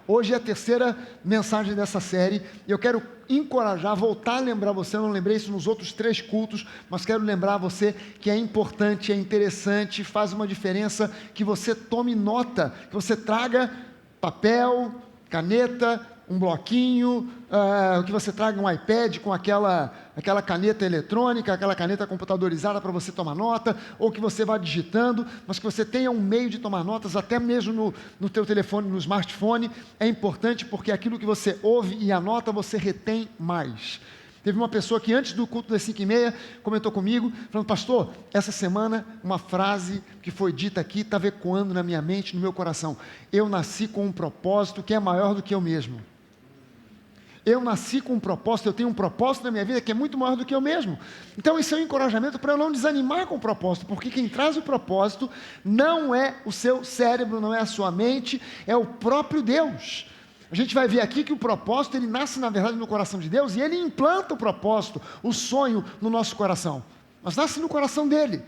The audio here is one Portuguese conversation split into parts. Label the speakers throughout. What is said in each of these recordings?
Speaker 1: Hoje é a terceira mensagem dessa série, e eu quero encorajar, voltar a lembrar você, eu não lembrei isso nos outros 3 cultos, mas quero lembrar você que é importante, é interessante, faz uma diferença que você tome nota, que você traga papel, caneta, um bloquinho, que você traga um iPad com aquela caneta eletrônica, aquela caneta computadorizada para você tomar nota, ou que você vá digitando, mas que você tenha um meio de tomar notas, até mesmo no teu telefone, no smartphone. É importante porque aquilo que você ouve e anota, você retém mais. Teve uma pessoa que antes do culto das 5h30 comentou comigo, falando: pastor, essa semana uma frase que foi dita aqui estava ecoando na minha mente, no meu coração. Eu nasci com um propósito que é maior do que eu mesmo. Eu nasci com um propósito, eu tenho um propósito na minha vida que é muito maior do que eu mesmo. Então isso é um encorajamento para eu não desanimar com o propósito, porque quem traz o propósito não é o seu cérebro, não é a sua mente, é o próprio Deus. A gente vai ver aqui que o propósito, ele nasce na verdade no coração de Deus, e ele implanta o propósito, o sonho no nosso coração, mas nasce no coração dele.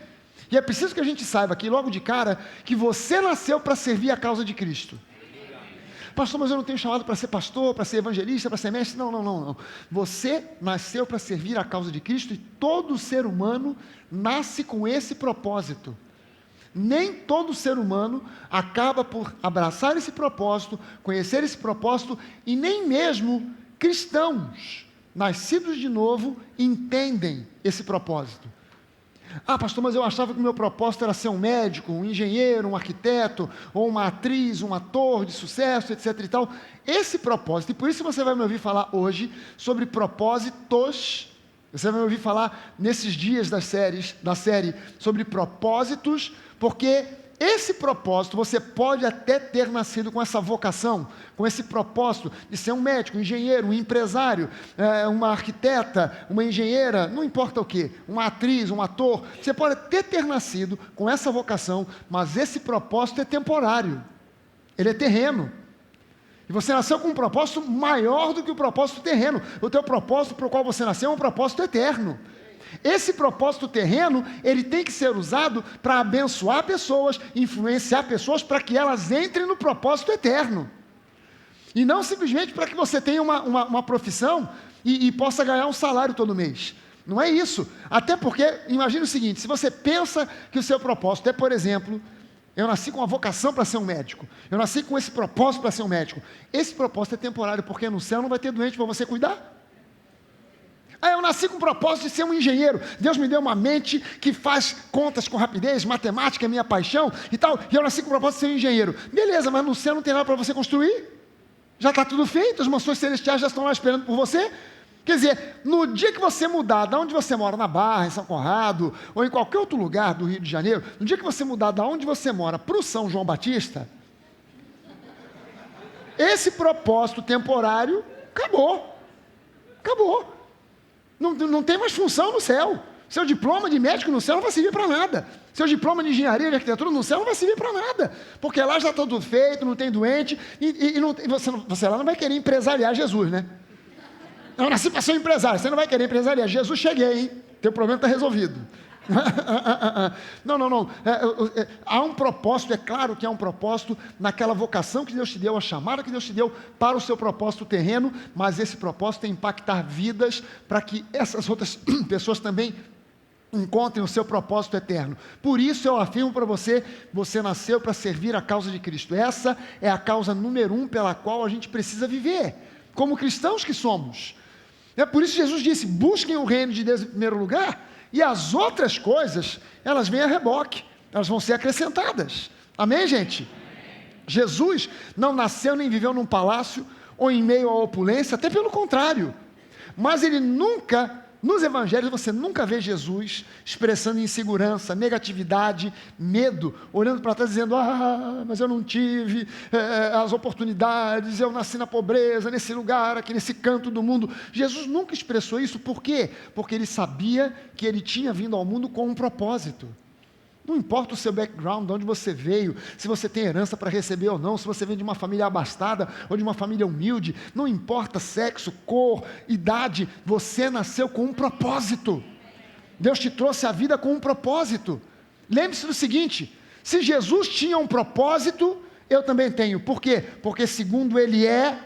Speaker 1: E é preciso que a gente saiba aqui logo de cara, que você nasceu para servir a causa de Cristo. Pastor, mas eu não tenho chamado para ser pastor, para ser evangelista, para ser mestre. Não. Você nasceu para servir a causa de Cristo, e todo ser humano nasce com esse propósito. Nem todo ser humano acaba por abraçar esse propósito, conhecer esse propósito, e nem mesmo cristãos nascidos de novo entendem esse propósito. Ah, pastor, mas eu achava que o meu propósito era ser um médico, um engenheiro, um arquiteto, ou uma atriz, um ator de sucesso, etc e tal. Esse propósito, e por isso você vai me ouvir falar hoje sobre propósitos. Você vai me ouvir falar nesses dias da série sobre propósitos, porque esse propósito, você pode até ter nascido com essa vocação, com esse propósito de ser um médico, um engenheiro, um empresário, uma arquiteta, uma engenheira, não importa o que, uma atriz, um ator. Você pode até ter nascido com essa vocação, mas esse propósito é temporário, ele é terreno. E você nasceu com um propósito maior do que o propósito terreno. O teu propósito para o qual você nasceu é um propósito eterno. Esse propósito terreno, ele tem que ser usado para abençoar pessoas, influenciar pessoas, para que elas entrem no propósito eterno. E não simplesmente para que você tenha uma profissão e possa ganhar um salário todo mês. Não é isso. Até porque, imagine o seguinte, se você pensa que o seu propósito é, por exemplo, eu nasci com a vocação para ser um médico, eu nasci com esse propósito para ser um médico, esse propósito é temporário, porque no céu não vai ter doente para você cuidar. Eu nasci com o propósito de ser um engenheiro. Deus me deu uma mente que faz contas com rapidez, matemática é minha paixão e tal, e eu nasci com o propósito de ser um engenheiro. Beleza, mas no céu não tem nada para você construir? Já está tudo feito, as mansões celestiais já estão lá esperando por você? Quer dizer, no dia que você mudar de onde você mora, na Barra, em São Conrado, ou em qualquer outro lugar do Rio de Janeiro, no dia que você mudar de onde você mora para o São João Batista, esse propósito temporário acabou. Não tem mais função no céu. Seu diploma de médico no céu não vai servir para nada. Seu diploma de engenharia, de arquitetura no céu não vai servir para nada. Porque lá já está tudo feito, não tem doente, e você lá não vai querer empresariar Jesus, né? Eu nasci para ser um empresário, você não vai querer empresariar. Jesus, cheguei, hein? Teu problema está resolvido. Não. Há um propósito, é claro que há um propósito naquela vocação que Deus te deu, a chamada que Deus te deu para o seu propósito terreno, mas esse propósito é impactar vidas para que essas outras pessoas também encontrem o seu propósito eterno. Por isso eu afirmo para você, você nasceu para servir a causa de Cristo. Essa é a causa número 1 pela qual a gente precisa viver, como cristãos que somos. É por isso que Jesus disse: busquem o reino de Deus em primeiro lugar, e as outras coisas, elas vêm a reboque, elas vão ser acrescentadas. Amém, gente? Amém. Jesus não nasceu nem viveu num palácio ou em meio à opulência, até pelo contrário. Mas ele nunca, nos evangelhos, você nunca vê Jesus expressando insegurança, negatividade, medo, olhando para trás dizendo: mas eu não tive as oportunidades, eu nasci na pobreza, nesse lugar, aqui nesse canto do mundo. Jesus nunca expressou isso. Por quê? Porque ele sabia que ele tinha vindo ao mundo com um propósito. Não importa o seu background, de onde você veio, se você tem herança para receber ou não, se você vem de uma família abastada ou de uma família humilde, não importa sexo, cor, idade, você nasceu com um propósito. Deus te trouxe a vida com um propósito. Lembre-se do seguinte: se Jesus tinha um propósito, Eu também tenho. Por quê? Porque segundo Ele é,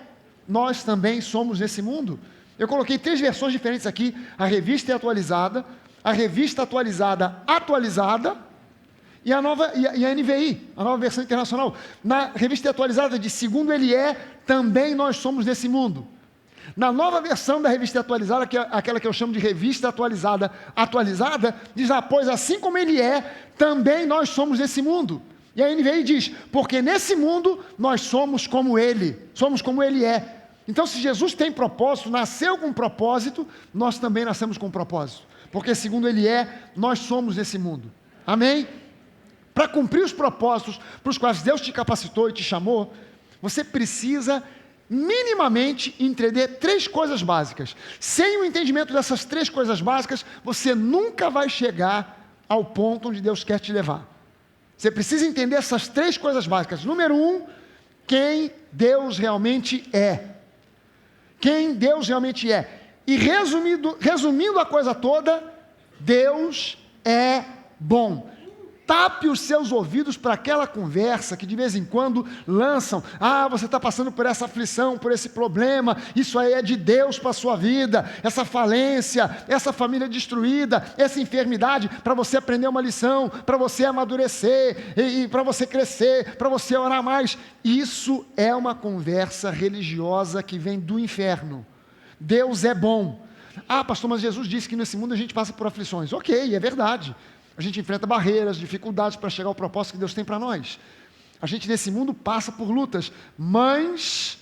Speaker 1: nós também somos nesse mundo. Eu coloquei 3 versões diferentes aqui, a revista atualizada, a revista atualizada e a NVI, a nova versão internacional. Na revista atualizada diz, segundo Ele é, também nós somos nesse mundo. Na nova versão da revista atualizada, que é aquela que eu chamo de revista atualizada, diz, pois assim como Ele é, também nós somos nesse mundo. E a NVI diz, porque nesse mundo nós somos como Ele é. Então, se Jesus tem propósito, nasceu com propósito, nós também nascemos com propósito. Porque segundo Ele é, nós somos nesse mundo. Amém? Para cumprir os propósitos para os quais Deus te capacitou e te chamou, você precisa minimamente entender 3 coisas básicas. Sem o entendimento dessas 3 coisas básicas, você nunca vai chegar ao ponto onde Deus quer te levar. Você precisa entender essas 3 coisas básicas. Número 1, quem Deus realmente é. Quem Deus realmente é. E resumindo a coisa toda, Deus é bom. Tape os seus ouvidos para aquela conversa que de vez em quando lançam. Você está passando por essa aflição, por esse problema, isso aí é de Deus para a sua vida, essa falência, essa família destruída, essa enfermidade, para você aprender uma lição, para você amadurecer, e para você crescer, para você orar mais. Isso é uma conversa religiosa que vem do inferno. Deus é bom. Pastor, mas Jesus disse que nesse mundo a gente passa por aflições. Ok, é verdade. A gente enfrenta barreiras, dificuldades para chegar ao propósito que Deus tem para nós. A gente nesse mundo passa por lutas, mas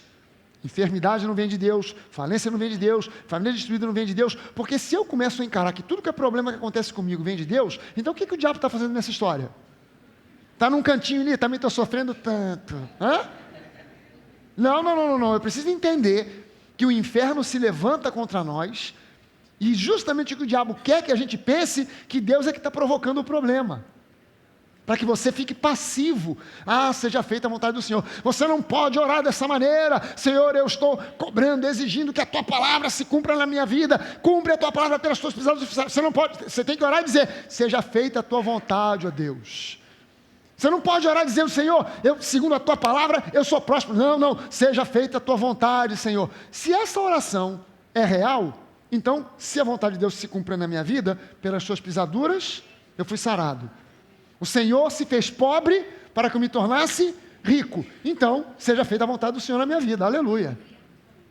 Speaker 1: enfermidade não vem de Deus, falência não vem de Deus, família destruída não vem de Deus, porque se eu começo a encarar que tudo que é problema que acontece comigo vem de Deus, então o que o diabo está fazendo nessa história? Está num cantinho ali, também estou sofrendo tanto. Não, eu preciso entender que o inferno se levanta contra nós, e justamente o que o diabo quer que a gente pense, que Deus é que está provocando o problema. Para que você fique passivo. Seja feita a vontade do Senhor. Você não pode orar dessa maneira. Senhor, eu estou cobrando, exigindo que a Tua palavra se cumpra na minha vida. Cumpre a Tua palavra pelas Tuas pisadas. Você não pode, você tem que orar e dizer, seja feita a Tua vontade, ó Deus. Você não pode orar dizendo, Senhor, segundo a Tua palavra, eu sou próspero. Não, seja feita a Tua vontade, Senhor. Se essa oração é real, então, se a vontade de Deus se cumprir na minha vida, pelas suas pisaduras, eu fui sarado. O Senhor se fez pobre para que eu me tornasse rico. Então, seja feita a vontade do Senhor na minha vida. Aleluia.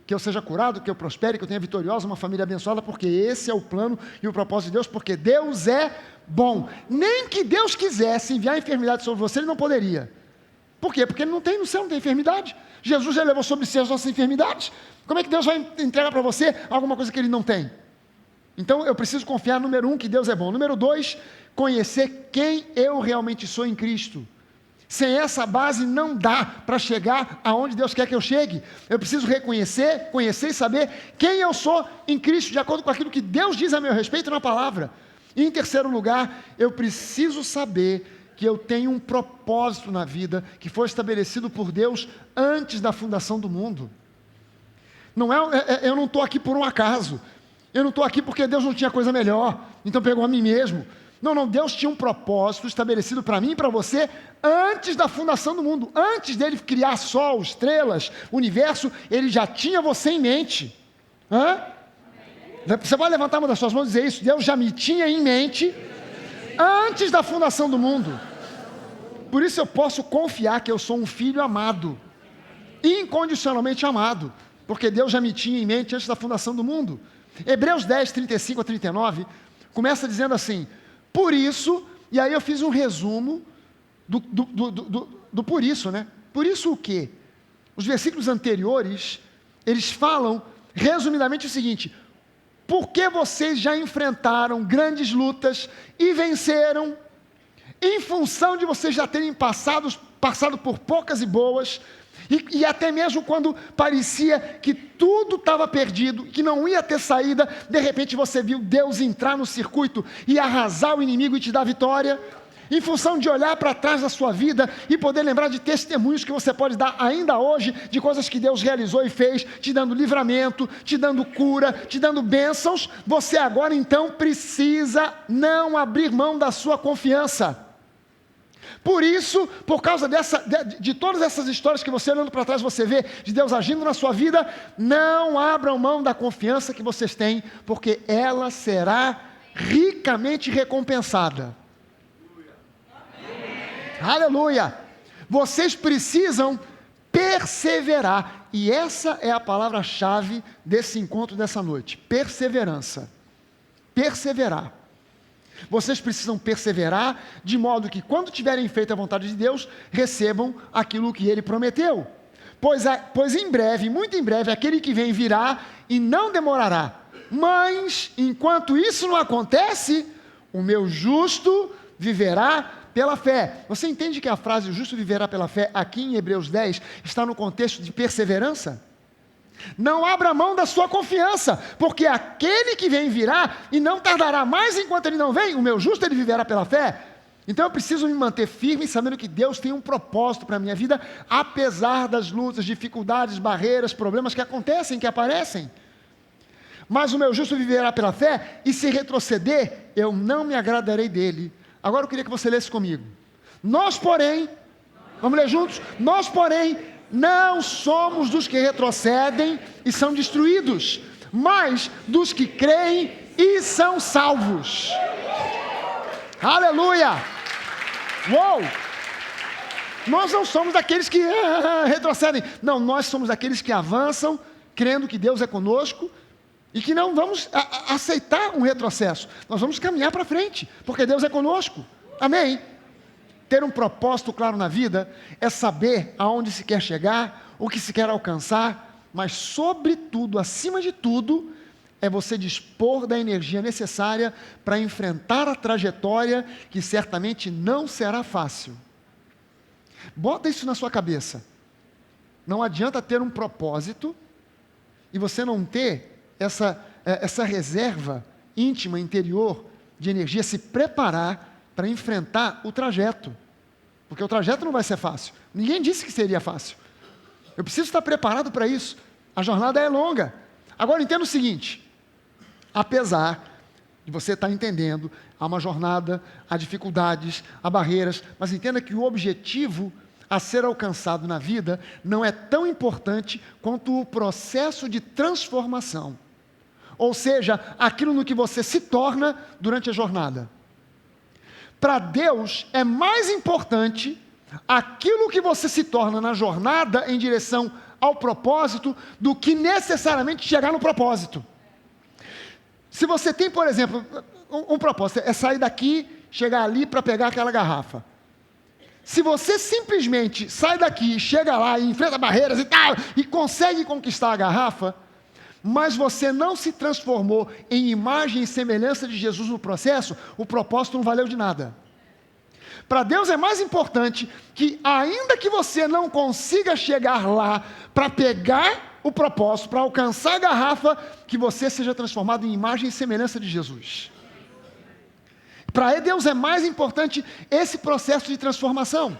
Speaker 1: Que eu seja curado, que eu prospere, que eu tenha vitoriosa, uma família abençoada, porque esse é o plano e o propósito de Deus, porque Deus é bom. Nem que Deus quisesse enviar enfermidade sobre você, Ele não poderia. Por quê? Porque no céu não tem enfermidade. Jesus já levou sobre si as nossas enfermidades. Como é que Deus vai entregar para você alguma coisa que Ele não tem? Então eu preciso confiar, número 1, que Deus é bom. Número 2, conhecer quem eu realmente sou em Cristo. Sem essa base não dá para chegar aonde Deus quer que eu chegue. Eu preciso reconhecer, conhecer e saber quem eu sou em Cristo, de acordo com aquilo que Deus diz a meu respeito na palavra. E em terceiro lugar, eu preciso saber que eu tenho um propósito na vida que foi estabelecido por Deus antes da fundação do mundo. Eu não estou aqui por um acaso. Eu não estou aqui porque Deus não tinha coisa melhor, então pegou a mim mesmo. Não, Deus tinha um propósito estabelecido para mim e para você antes da fundação do mundo. Antes dele criar sol, estrelas, universo, Ele já tinha você em mente. Você pode levantar uma das suas mãos e dizer isso? Deus já me tinha em mente antes da fundação do mundo. Por isso eu posso confiar que eu sou um filho amado, incondicionalmente amado, porque Deus já me tinha em mente antes da fundação do mundo. Hebreus 10, 35 a 39, começa dizendo assim, por isso, e aí eu fiz um resumo do por isso, né? Por isso o quê? Os versículos anteriores, eles falam resumidamente o seguinte, porque vocês já enfrentaram grandes lutas e venceram, em função de vocês já terem passado por poucas e boas, e até mesmo quando parecia que tudo estava perdido, que não ia ter saída, de repente você viu Deus entrar no circuito e arrasar o inimigo e te dar vitória, em função de olhar para trás da sua vida e poder lembrar de testemunhos que você pode dar ainda hoje, de coisas que Deus realizou e fez, te dando livramento, te dando cura, te dando bênçãos, você agora então precisa não abrir mão da sua confiança. Por isso, por causa de todas essas histórias que você olhando para trás, você vê de Deus agindo na sua vida, não abram mão da confiança que vocês têm, porque ela será ricamente recompensada. Aleluia! Vocês precisam perseverar, e essa é a palavra-chave desse encontro dessa noite: perseverança. Perseverar. Vocês precisam perseverar, de modo que quando tiverem feito a vontade de Deus, recebam aquilo que Ele prometeu. Pois em breve, muito em breve, aquele que vem virá e não demorará. Mas, enquanto isso não acontece, o meu justo viverá pela fé. Você entende que a frase "o justo viverá pela fé", aqui em Hebreus 10, está no contexto de perseverança? Não abra mão da sua confiança, porque aquele que vem virá e não tardará mais. Enquanto ele não vem, o meu justo ele viverá pela fé. Então eu preciso me manter firme, sabendo que Deus tem um propósito para a minha vida, apesar das lutas, dificuldades, barreiras, problemas que acontecem, que aparecem. Mas o meu justo viverá pela fé, e se retroceder, eu não me agradarei dele. Agora eu queria que você lesse comigo. Nós, porém, vamos ler juntos? Nós, porém, não somos dos que retrocedem e são destruídos, mas dos que creem e são salvos. Aleluia! Uou! Nós não somos daqueles que retrocedem. Não, nós somos daqueles que avançam, crendo que Deus é conosco, e que não vamos aceitar um retrocesso. Nós vamos caminhar para frente, porque Deus é conosco. Amém? Ter um propósito claro na vida é saber aonde se quer chegar, o que se quer alcançar, mas sobretudo, acima de tudo, é você dispor da energia necessária para enfrentar a trajetória que certamente não será fácil. Bota isso na sua cabeça. Não adianta ter um propósito e você não ter essa reserva íntima, interior, de energia, se preparar para enfrentar o trajeto, porque o trajeto não vai ser fácil. Ninguém disse que seria fácil. Eu preciso estar preparado para isso. A jornada é longa. Agora entenda o seguinte: apesar de você estar entendendo, há uma jornada, há dificuldades, há barreiras, mas entenda que o objetivo a ser alcançado na vida não é tão importante quanto o processo de transformação, ou seja, aquilo no que você se torna durante a jornada. Para Deus é mais importante aquilo que você se torna na jornada em direção ao propósito do que necessariamente chegar no propósito. Se você tem, por exemplo, um propósito, é sair daqui, chegar ali para pegar aquela garrafa. Se você simplesmente sai daqui, chega lá e enfrenta barreiras e tal, e consegue conquistar a garrafa, mas você não se transformou em imagem e semelhança de Jesus no processo, o propósito não valeu de nada. Para Deus é mais importante que, ainda que você não consiga chegar lá para pegar o propósito, para alcançar a garrafa, que você seja transformado em imagem e semelhança de Jesus. Para Deus é mais importante esse processo de transformação.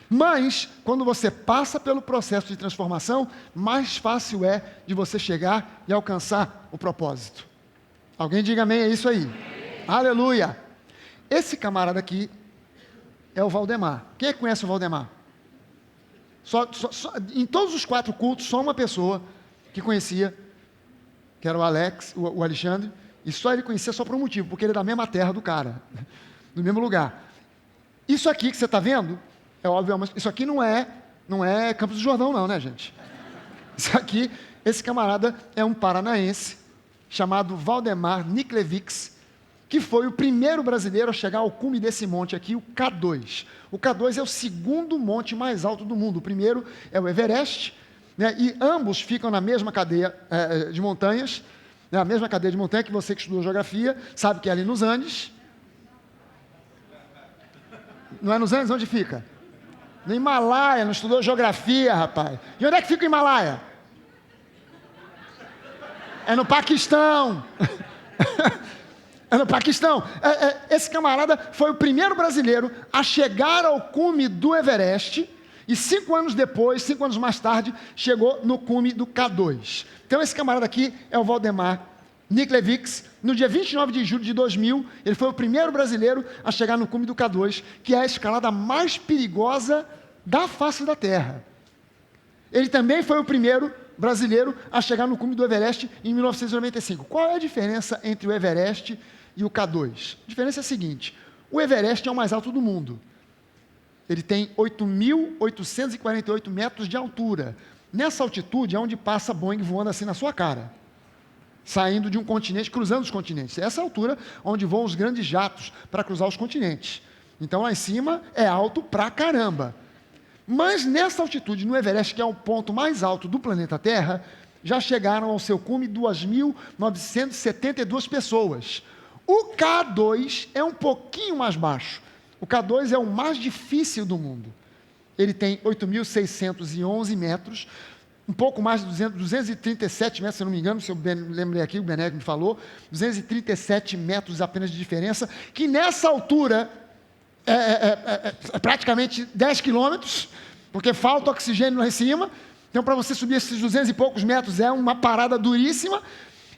Speaker 1: Mas, quando você passa pelo processo de transformação, mais fácil é de você chegar e alcançar o propósito. Alguém diga amém, é isso aí. Amém. Aleluia. Esse camarada aqui é o Valdemar. Quem é que conhece o Valdemar? Em todos os 4 cultos, só uma pessoa que conhecia, que era o Alex, o Alexandre, e só ele conhecia só por um motivo, porque ele é da mesma terra do cara, do mesmo lugar. Isso aqui que você está vendo, é óbvio, mas isso aqui não é Campos do Jordão não, né, gente? Isso aqui, esse camarada é um paranaense, chamado Valdemar Niklevics, que foi o primeiro brasileiro a chegar ao cume desse monte aqui, o K2. O K2 é o segundo monte mais alto do mundo. O primeiro é o Everest, né, e ambos ficam na mesma cadeia de montanhas, né, a mesma cadeia de montanha que você que estudou geografia, sabe que é ali nos Andes. Não é nos Andes? Onde fica? No Himalaia, não estudou geografia, rapaz. E onde é que fica o Himalaia? É no Paquistão. É no Paquistão. Esse camarada foi o primeiro brasileiro a chegar ao cume do Everest e 5 anos depois, 5 anos mais tarde, chegou no cume do K2. Então esse camarada aqui é o Valdemar Nick Levix, no dia 29 de julho de 2000, ele foi o primeiro brasileiro a chegar no cume do K2, que é a escalada mais perigosa da face da Terra. Ele também foi o primeiro brasileiro a chegar no cume do Everest em 1995. Qual é a diferença entre o Everest e o K2? A diferença é a seguinte: o Everest é o mais alto do mundo. Ele tem 8.848 metros de altura. Nessa altitude é onde passa Boeing voando assim na sua cara, saindo de um continente, cruzando os continentes. Essa é a altura onde voam os grandes jatos para cruzar os continentes. Então lá em cima é alto pra caramba. Mas nessa altitude, no Everest, que é o ponto mais alto do planeta Terra, já chegaram ao seu cume 2.972 pessoas. O K2 é um pouquinho mais baixo. O K2 é o mais difícil do mundo. Ele tem 8.611 metros, um pouco mais de 237 metros, se eu não me engano, se eu lembrei aqui, o Benego me falou, 237 metros apenas de diferença, que nessa altura é praticamente 10 quilômetros, porque falta oxigênio lá em cima. Então, para você subir esses 200 e poucos metros, é uma parada duríssima.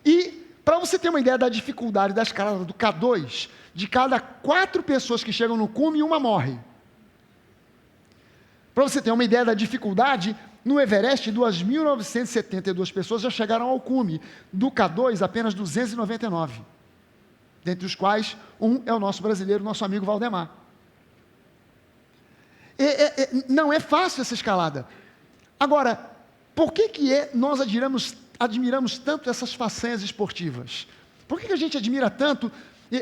Speaker 1: E, para você ter uma ideia da dificuldade da escalada do K2, de cada 4 pessoas que chegam no cume, uma morre. Para você ter uma ideia da dificuldade, no Everest, 2.972 pessoas já chegaram ao cume. Do K2, apenas 299. Dentre os quais, um é o nosso brasileiro, nosso amigo Valdemar. Não é fácil essa escalada. Agora, por que nós admiramos tanto essas façanhas esportivas? Por que a gente admira tanto?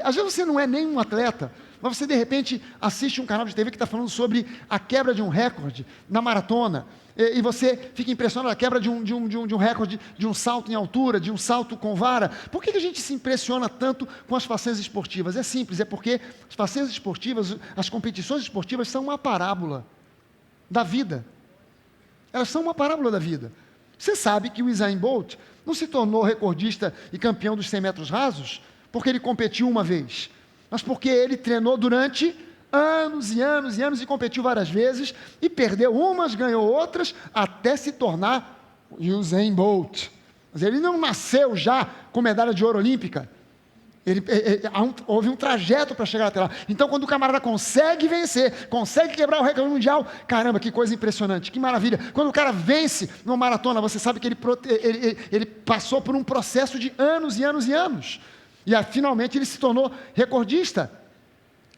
Speaker 1: Às vezes você não é nem um atleta, mas você de repente assiste um canal de TV que está falando sobre a quebra de um recorde na maratona, e você fica impressionado com a quebra de um recorde, de um salto em altura, de um salto com vara. Por que a gente se impressiona tanto com as façanhas esportivas? É simples, é porque as façanhas esportivas, as competições esportivas são uma parábola da vida. Elas são uma parábola da vida. Você sabe que o Usain Bolt não se tornou recordista e campeão dos 100 metros rasos porque ele competiu uma vez, mas porque ele treinou durante anos e anos e anos e competiu várias vezes e perdeu umas, ganhou outras, até se tornar Usain Bolt. Mas ele não nasceu já com medalha de ouro olímpica. Houve um trajeto para chegar até lá. Então, quando o camarada consegue vencer, consegue quebrar o recorde mundial, caramba, que coisa impressionante, que maravilha. Quando o cara vence numa maratona, você sabe que ele passou por um processo de anos e anos e anos. E finalmente ele se tornou recordista.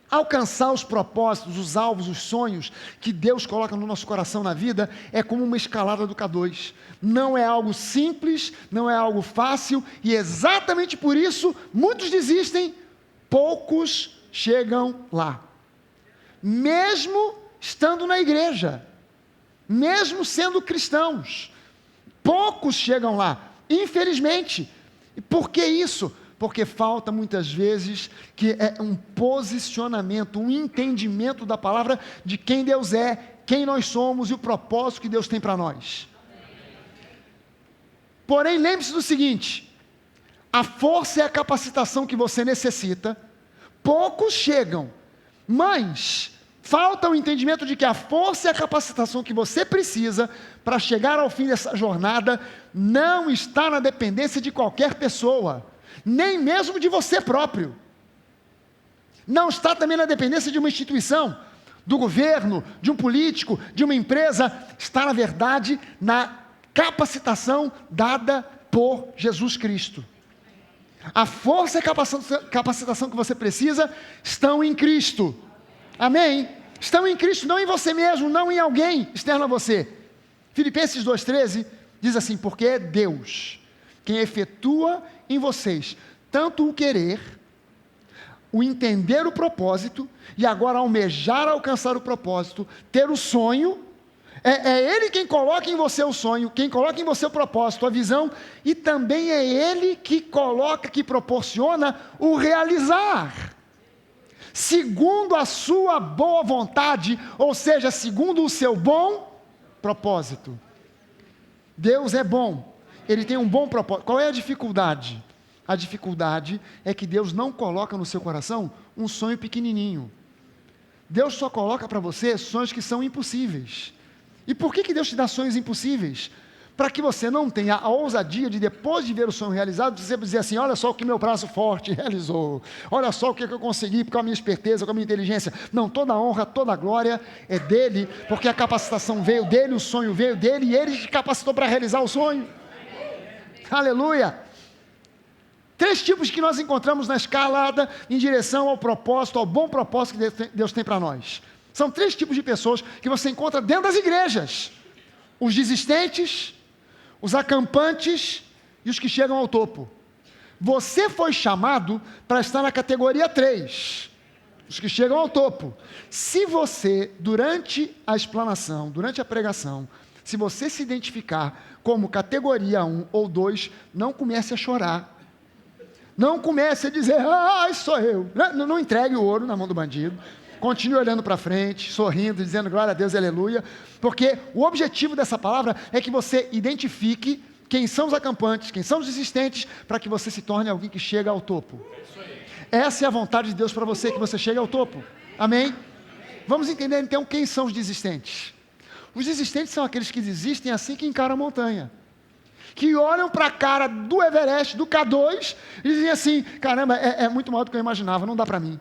Speaker 1: Alcançar os propósitos, os alvos, os sonhos que Deus coloca no nosso coração na vida é como uma escalada do K2. Não é algo simples, não é algo fácil, e exatamente por isso muitos desistem, poucos chegam lá. Mesmo estando na igreja, mesmo sendo cristãos, poucos chegam lá, infelizmente. E por que isso? Porque falta muitas vezes que é um posicionamento, um entendimento da palavra de quem Deus é, quem nós somos e o propósito que Deus tem para nós. Porém, lembre-se do seguinte: a força e a capacitação que você necessita, poucos chegam, mas falta o entendimento de que a força e a capacitação que você precisa para chegar ao fim dessa jornada não está na dependência de qualquer pessoa, nem mesmo de você próprio. Não está também na dependência de uma instituição, do governo, de um político, de uma empresa. Está, na verdade, na capacitação dada por Jesus Cristo. A força e a capacitação que você precisa estão em Cristo. Amém? Estão em Cristo, não em você mesmo, não em alguém externo a você. Filipenses 2,13 diz assim: porque é Deus quem efetua em vocês tanto o querer, o entender o propósito, e agora almejar alcançar o propósito, ter o sonho. É Ele quem coloca em você o sonho, quem coloca em você o propósito, a visão, e também é Ele que coloca, que proporciona o realizar, segundo a sua boa vontade, ou seja, segundo o seu bom propósito. Deus é bom, Ele tem um bom propósito. Qual é a dificuldade? A dificuldade é que Deus não coloca no seu coração um sonho pequenininho. Deus só coloca para você sonhos que são impossíveis. E por que Deus te dá sonhos impossíveis? para que você não tenha a ousadia de, depois de ver o sonho realizado, você dizer assim: olha só o que meu braço forte realizou, olha só o que eu consegui com a minha esperteza, com a minha inteligência. Não, toda a honra, toda a glória é dele, porque a capacitação veio dele, o sonho veio dele, e ele te capacitou para realizar o sonho. Aleluia! 3 tipos que nós encontramos na escalada em direção ao propósito, ao bom propósito que Deus tem para nós. São 3 tipos de pessoas que você encontra dentro das igrejas: os desistentes, os acampantes e os que chegam ao topo. Você foi chamado para estar na categoria 3, os que chegam ao topo. Se você, durante a explanação, durante a pregação, se você se identificar como categoria 1 ou 2, não comece a chorar. Não comece a dizer: ai, sou eu. Não entregue o ouro na mão do bandido. Continue olhando para frente, sorrindo, dizendo glória a Deus, aleluia. Porque o objetivo dessa palavra é que você identifique quem são os acampantes, quem são os desistentes, para que você se torne alguém que chega ao topo. Essa é a vontade de Deus para você, que você chegue ao topo. Amém? Vamos entender então quem são os desistentes. Os desistentes são aqueles que desistem assim que encaram a montanha, que olham para a cara do Everest, do K2, e dizem assim: caramba, é muito maior do que eu imaginava, não dá para mim.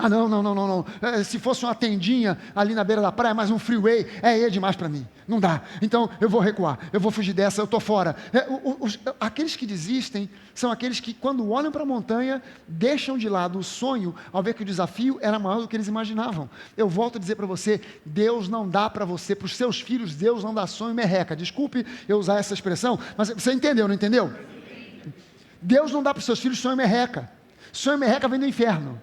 Speaker 1: Ah, não. Se fosse uma tendinha ali na beira da praia, mais um freeway, é demais para mim. Não dá. Então eu vou recuar, eu vou fugir dessa, eu estou fora. Aqueles que desistem são aqueles que, quando olham para a montanha, deixam de lado o sonho, ao ver que o desafio era maior do que eles imaginavam. Eu volto a dizer para você: Deus não dá para você, para os seus filhos, Deus não dá sonho merreca. Desculpe eu usar essa expressão, mas você entendeu, não entendeu? Deus não dá para os seus filhos sonho merreca. Sonho merreca vem do inferno.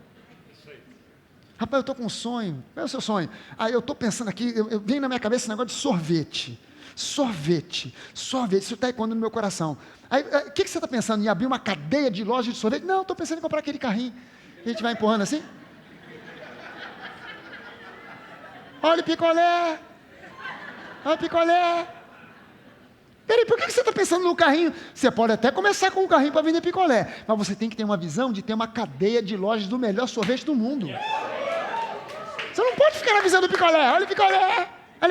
Speaker 1: Rapaz, eu estou com um sonho. Qual é o seu sonho? Aí eu estou pensando aqui, vem na minha cabeça esse negócio de sorvete. Isso está ecoando no meu coração. Aí, o que você está pensando? Em abrir uma cadeia de lojas de sorvete? Não, estou pensando em comprar aquele carrinho que a gente vai empurrando assim. Olha o picolé. Peraí, por que você está pensando no carrinho? Você pode até começar com um carrinho para vender picolé, mas você tem que ter uma visão de ter uma cadeia de lojas do melhor sorvete do mundo. Você não pode ficar na visão do picolé. Olha o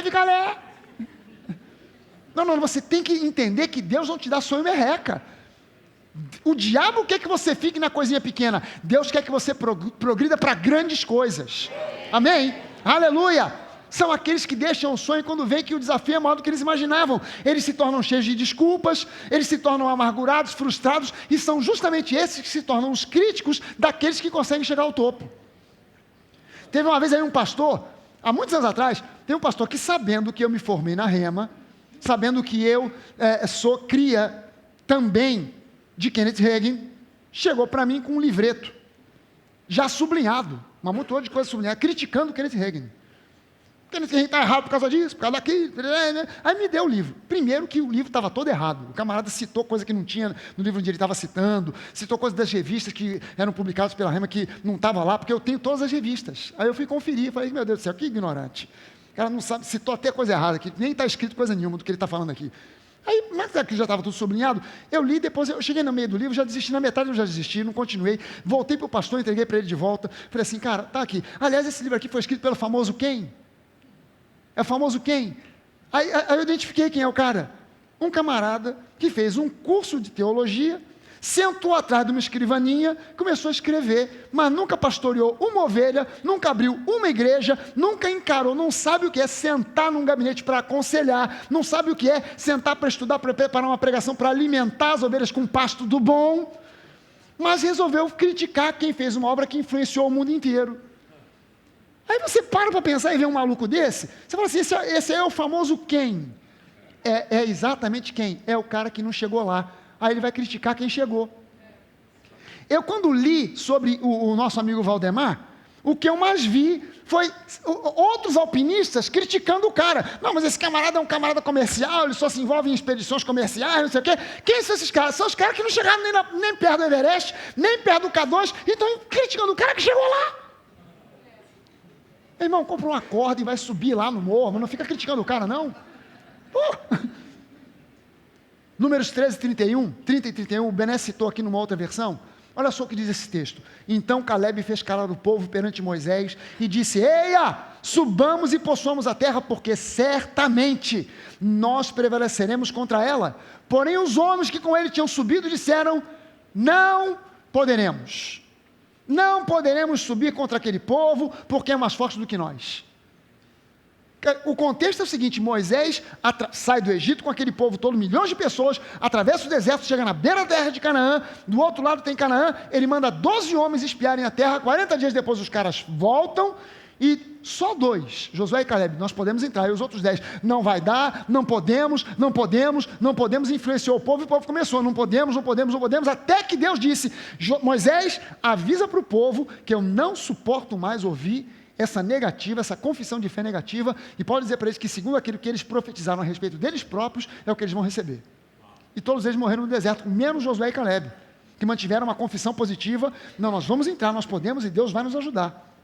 Speaker 1: picolé. Não, você tem que entender que Deus não te dá sonho merreca. O diabo quer que você fique na coisinha pequena. Deus quer que você progrida para grandes coisas. Amém? Aleluia! São aqueles que deixam o sonho quando veem que o desafio é maior do que eles imaginavam. Eles se tornam cheios de desculpas, eles se tornam amargurados, frustrados, e são justamente esses que se tornam os críticos daqueles que conseguem chegar ao topo. Teve uma vez aí um pastor, há muitos anos atrás, tem um pastor que, sabendo que eu me formei na Rema, sabendo que eu sou cria também de Kenneth Hagin, chegou para mim com um livreto, já sublinhado, uma monte de coisa sublinhada, criticando o Kenneth Hagin. Kenneth Hagin está errado por causa disso, por causa daquilo. Aí me deu o livro. Primeiro que o livro estava todo errado. O camarada citou coisa que não tinha no livro onde ele estava citando, citou coisas das revistas que eram publicadas pela Rema que não estava lá, porque eu tenho todas as revistas. Aí eu fui conferir, falei: meu Deus do céu, que ignorante. O cara não sabe, citou até coisa errada aqui, nem está escrito coisa nenhuma do que ele está falando aqui. Aí, mas aqui já estava tudo sublinhado, eu li, depois eu cheguei no meio do livro, já desisti, na metade eu já desisti, não continuei, voltei para o pastor, entreguei para ele de volta, falei assim: cara, tá aqui. Aliás, esse livro aqui foi escrito pelo famoso quem? É o famoso quem? Aí eu identifiquei quem é o cara. Um camarada que fez um curso de teologia, sentou atrás de uma escrivaninha, começou a escrever, mas nunca pastoreou uma ovelha, nunca abriu uma igreja, nunca encarou, não sabe o que é sentar num gabinete para aconselhar, não sabe o que é sentar para estudar, para preparar uma pregação, para alimentar as ovelhas com pasto do bom, mas resolveu criticar quem fez uma obra que influenciou o mundo inteiro. Aí você para pensar e vê um maluco desse, você fala assim: esse é o famoso quem? É exatamente quem? É o cara que não chegou lá. Aí ele vai criticar quem chegou. Eu, quando li sobre o nosso amigo Valdemar, o que eu mais vi foi outros alpinistas criticando o cara. Não, mas esse camarada é um camarada comercial, ele só se envolve em expedições comerciais, não sei o quê. Quem são esses caras? São os caras que não chegaram nem perto do Everest, nem perto do K2, e estão criticando o cara que chegou lá. Meu irmão, compra uma corda e vai subir lá no morro, mas não fica criticando o cara, não. Números 13, 30 e 31, o Bené citou aqui numa outra versão. Olha só o que diz esse texto. Então Caleb fez calar o povo perante Moisés e disse: eia, subamos e possuamos a terra, porque certamente nós prevaleceremos contra ela. Porém os homens que com ele tinham subido disseram: não poderemos subir contra aquele povo, porque é mais forte do que nós. O contexto é o seguinte: Moisés sai do Egito com aquele povo todo, milhões de pessoas, atravessa o deserto, chega na beira da terra de Canaã, do outro lado tem Canaã, ele manda 12 homens espiarem a terra, 40 dias depois os caras voltam, e só 2, Josué e Caleb, nós podemos entrar, e os outros 10, não vai dar, não podemos, influenciou o povo, e o povo começou, não podemos, até que Deus disse: Moisés, avisa para o povo que eu não suporto mais ouvir essa negativa, essa confissão de fé negativa, e pode dizer para eles que segundo aquilo que eles profetizaram a respeito deles próprios, é o que eles vão receber. E todos eles morreram no deserto, menos Josué e Caleb, que mantiveram uma confissão positiva: não, nós vamos entrar, nós podemos e Deus vai nos ajudar.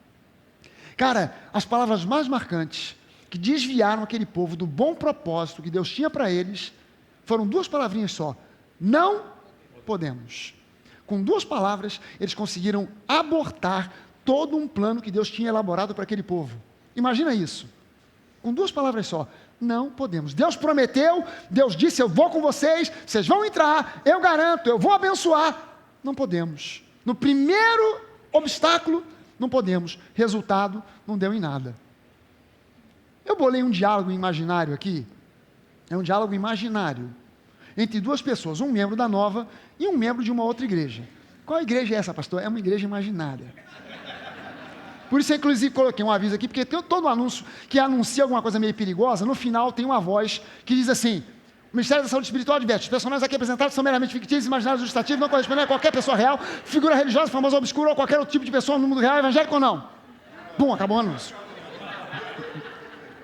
Speaker 1: Cara, as palavras mais marcantes que desviaram aquele povo do bom propósito que Deus tinha para eles, foram 2 palavrinhas só: não podemos. Com 2 palavras, eles conseguiram abortar todo um plano que Deus tinha elaborado para aquele povo. Imagina isso, com 2 palavras só: não podemos. Deus prometeu, Deus disse: eu vou com vocês, vocês vão entrar, eu garanto, eu vou abençoar. Não podemos. No primeiro obstáculo, não podemos. Resultado, não deu em nada. Eu bolei um diálogo imaginário aqui. É um diálogo imaginário entre 2 pessoas, um membro da Nova e um membro de uma outra igreja. Qual igreja é essa, pastor? É uma igreja imaginária. Por isso eu, inclusive, coloquei um aviso aqui, porque tem todo anúncio que anuncia alguma coisa meio perigosa, no final tem uma voz que diz assim: o Ministério da Saúde Espiritual adverte: os personagens aqui apresentados são meramente fictícios, imaginários, ilustrativos, não correspondem a qualquer pessoa real, figura religiosa, famosa ou obscura, ou qualquer outro tipo de pessoa no mundo real, evangélico ou não. Bom, acabou o anúncio.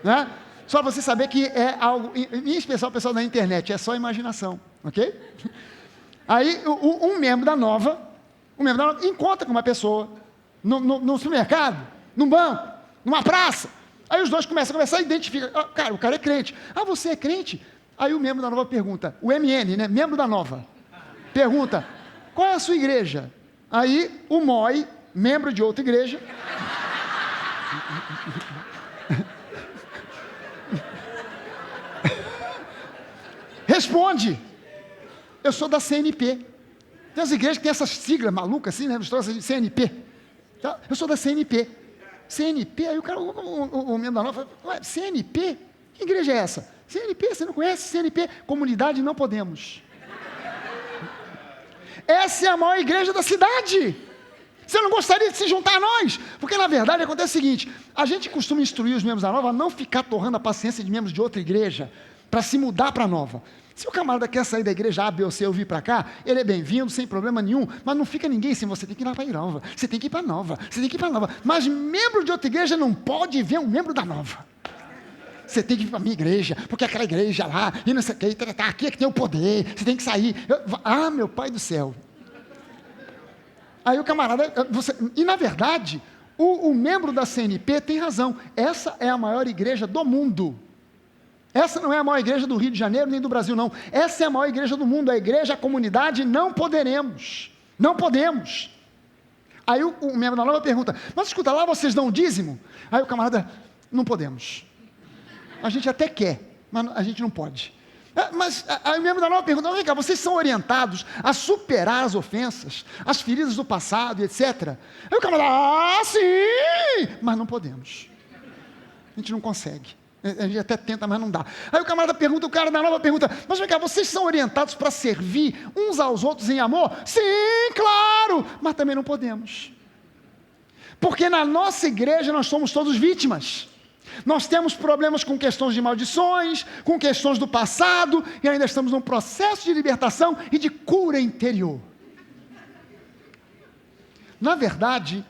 Speaker 1: Né? Só para você saber que é algo, em especial o pessoal da internet, é só imaginação, ok? Aí um membro da Nova encontra com uma pessoa no supermercado, num banco, numa praça. Aí os dois começam a conversar e identificam: cara, o cara é crente. Ah, você é crente? Aí o membro da Nova pergunta, o MN, né, membro da Nova, pergunta: qual é a sua igreja? Aí o MOI, membro de outra igreja, responde: eu sou da CNP. Tem as igrejas que tem essas siglas malucas assim, né, CNP. Eu sou da CNP. CNP, aí o cara, o membro da Nova fala: CNP? Que igreja é essa? CNP, você não conhece? CNP, Comunidade Não Podemos. Essa é a maior igreja da cidade. Você não gostaria de se juntar a nós? Porque na verdade acontece o seguinte: a gente costuma instruir os membros da Nova a não ficar torrando a paciência de membros de outra igreja para se mudar para a Nova. Se o camarada quer sair da igreja A, B ou C ou vir para cá, ele é bem-vindo, sem problema nenhum, mas não fica ninguém assim: você tem que ir lá para a Nova, você tem que ir para a Nova, você tem que ir para a Nova. Mas membro de outra igreja não pode ver um membro da Nova. Você tem que ir para a minha igreja, porque aquela igreja lá, e não sei o que, aqui é que tem o poder, você tem que sair. Meu pai do céu. Aí o camarada, e na verdade, o membro da CNP tem razão: essa é a maior igreja do mundo. Essa não é a maior igreja do Rio de Janeiro, nem do Brasil, não. Essa é a maior igreja do mundo, a igreja, a comunidade Não Poderemos. Não podemos. Aí o membro da Nova pergunta: mas escuta, lá vocês dão o dízimo? Aí o camarada: não podemos. A gente até quer, mas a gente não pode. Mas aí o membro da Nova pergunta: vem cá, vocês são orientados a superar as ofensas, as feridas do passado, etc. Aí o camarada: sim, mas não podemos. A gente não consegue. A gente até tenta, mas não dá. Aí o camarada pergunta, o cara da Nova pergunta: mas vem cá, vocês são orientados para servir uns aos outros em amor? Sim, claro, mas também não podemos. Porque na nossa igreja nós somos todos vítimas. Nós temos problemas com questões de maldições, com questões do passado, e ainda estamos num processo de libertação e de cura interior. Na verdade,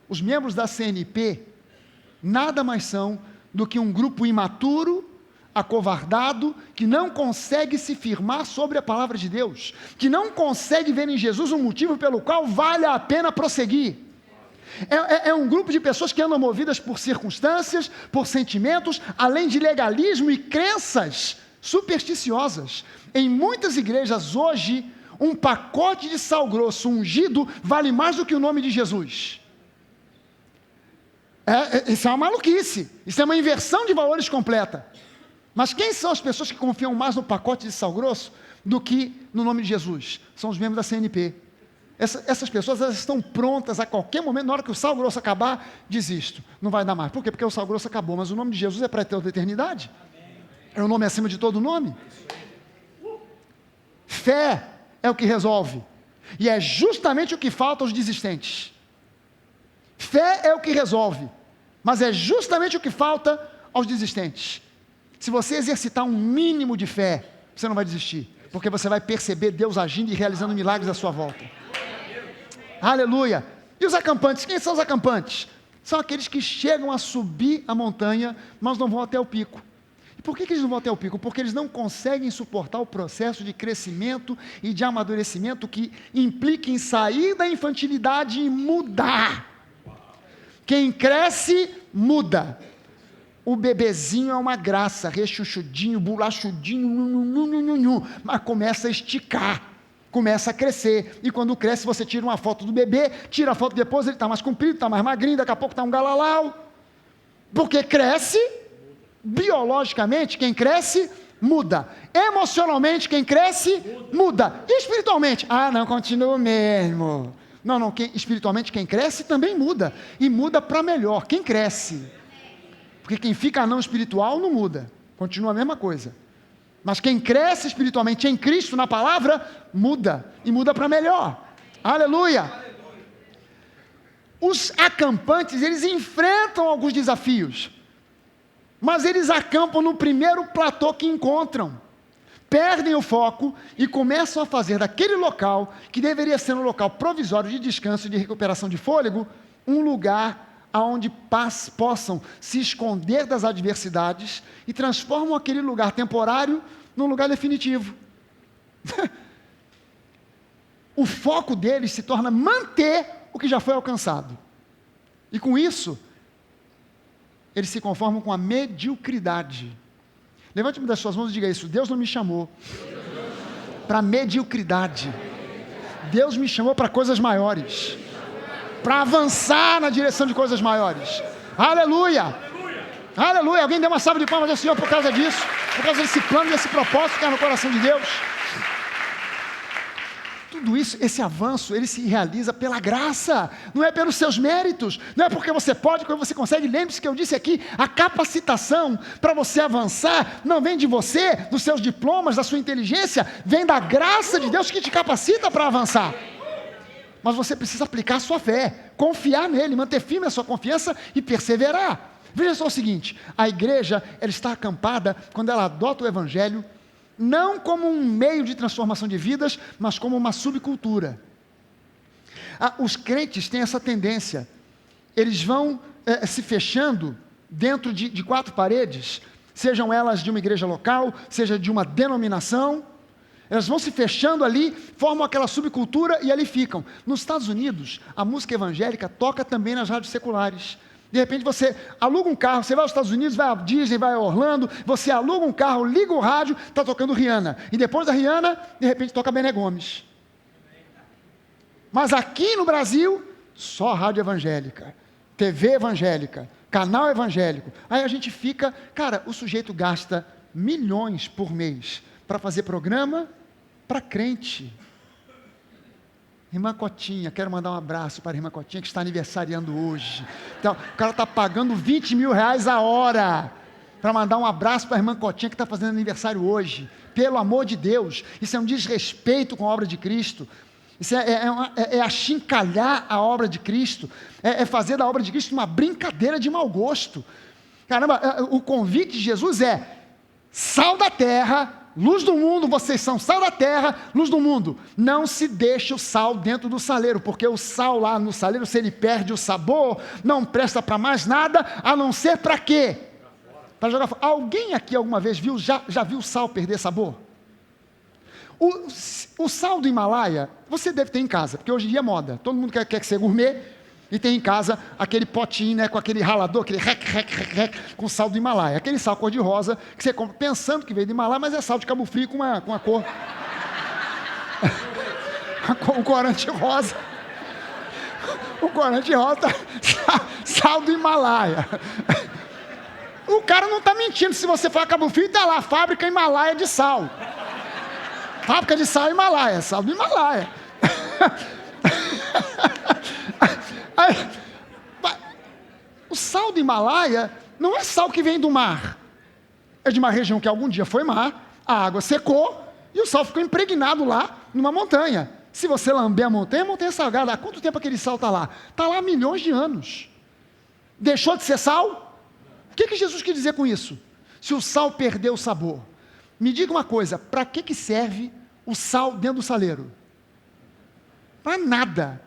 Speaker 1: os membros da CNP nada mais são do que um grupo imaturo, acovardado, que não consegue se firmar sobre a palavra de Deus, que não consegue ver em Jesus um motivo pelo qual vale a pena prosseguir. É um grupo de pessoas que andam movidas por circunstâncias, por sentimentos, além de legalismo e crenças supersticiosas. Em muitas igrejas hoje, um pacote de sal grosso ungido vale mais do que o nome de Jesus. Isso é uma maluquice. Isso é uma inversão de valores completa. Mas quem são as pessoas que confiam mais no pacote de sal grosso do que no nome de Jesus? São os membros da CNP. Essas pessoas, elas estão prontas a qualquer momento, na hora que o sal grosso acabar, desisto. Não vai dar mais. Por quê? Porque o sal grosso acabou, mas o nome de Jesus é para toda a eternidade. É o nome acima de todo nome. Fé é o que resolve. E é justamente o que falta aos desistentes. Fé é o que resolve. Mas é justamente o que falta aos desistentes. Se você exercitar um mínimo de fé, você não vai desistir. Porque você vai perceber Deus agindo e realizando milagres à sua volta. Aleluia! E os acampantes? Quem são os acampantes? São aqueles que chegam a subir a montanha, mas não vão até o pico. E por que eles não vão até o pico? Porque eles não conseguem suportar o processo de crescimento e de amadurecimento que implica em sair da infantilidade e mudar. Quem cresce, muda. O bebezinho é uma graça, rechuchudinho, bolachudinho, mas começa a esticar, começa a crescer, e quando cresce você tira uma foto do bebê, tira a foto depois, ele está mais comprido, está mais magrinho, daqui a pouco está um galalau, porque cresce, biologicamente, quem cresce, muda, emocionalmente, quem cresce, muda, e espiritualmente, não, continua o mesmo, não, espiritualmente quem cresce também muda, e muda para melhor, quem cresce, porque quem fica não espiritual não muda, continua a mesma coisa. Mas quem cresce espiritualmente em Cristo, na palavra, muda, e muda para melhor. Aleluia! Os acampantes, eles enfrentam alguns desafios, mas eles acampam no primeiro platô que encontram, perdem o foco e começam a fazer daquele local, que deveria ser um local provisório de descanso e de recuperação de fôlego, um lugar aonde possam se esconder das adversidades e transformam aquele lugar temporário num lugar definitivo. O foco deles se torna manter o que já foi alcançado. E com isso, eles se conformam com a mediocridade. Levante-me das suas mãos e diga isso: Deus não me chamou para mediocridade. Deus me chamou para coisas maiores, para avançar na direção de coisas maiores. Aleluia! Aleluia! Alguém dê uma salva de palmas ao Senhor por causa disso, por causa desse plano, desse propósito que é no coração de Deus. Tudo isso, esse avanço, ele se realiza pela graça, não é pelos seus méritos, não é porque você pode, porque você consegue. Lembre-se que eu disse aqui, a capacitação para você avançar não vem de você, dos seus diplomas, da sua inteligência, vem da graça de Deus que te capacita para avançar. Mas você precisa aplicar a sua fé, confiar nele, manter firme a sua confiança e perseverar. Veja só o seguinte, a igreja, ela está acampada quando ela adota o evangelho, não como um meio de transformação de vidas, mas como uma subcultura. Os crentes têm essa tendência, eles vão se fechando dentro de quatro paredes, sejam elas de uma igreja local, seja de uma denominação, elas vão se fechando ali, formam aquela subcultura e ali ficam. Nos Estados Unidos, a música evangélica toca também nas rádios seculares. De repente você aluga um carro, você vai aos Estados Unidos, vai a Disney, vai a Orlando, você aluga um carro, liga o rádio, está tocando Rihanna. E depois da Rihanna, de repente toca Bené Gomes. Mas aqui no Brasil, só rádio evangélica, TV evangélica, canal evangélico. Aí a gente fica, cara, o sujeito gasta milhões por mês para fazer programa para crente. Irmã Cotinha, quero mandar um abraço para a irmã Cotinha que está aniversariando hoje. Então, o cara está pagando 20 mil reais a hora para mandar um abraço para a irmã Cotinha que está fazendo aniversário hoje. Pelo amor de Deus, isso é um desrespeito com a obra de Cristo. Isso é achincalhar a obra de Cristo, é fazer da obra de Cristo uma brincadeira de mau gosto. Caramba, o convite de Jesus é: sal da terra, luz do mundo, vocês são sal da terra, luz do mundo. Não se deixe o sal dentro do saleiro, porque o sal lá no saleiro, se ele perde o sabor, não presta para mais nada, a não ser para quê? Para jogar fora. Alguém aqui alguma vez já viu o sal perder sabor? O sal do Himalaia, você deve ter em casa, porque hoje em dia é moda, todo mundo quer ser gourmet, e tem em casa aquele potinho, né, com aquele ralador, aquele rec, com sal do Himalaia. Aquele sal cor-de-rosa, que você compra pensando que veio do Himalaia, mas é sal de Cabo Frio com uma cor... um corante rosa. O corante rosa sal do Himalaia. O cara não está mentindo. Se você for a Cabo Frio, está lá, fábrica Himalaia de sal. Fábrica de sal Himalaia, sal do Himalaia. O sal do Himalaia não é sal que vem do mar. É de uma região que algum dia foi mar, a água secou e o sal ficou impregnado lá numa montanha. Se você lamber a montanha é salgada. Há quanto tempo aquele sal está lá? Está lá há milhões de anos. Deixou de ser sal? O que Jesus quer dizer com isso? Se o sal perdeu o sabor. Me diga uma coisa, para que serve o sal dentro do saleiro? Para nada.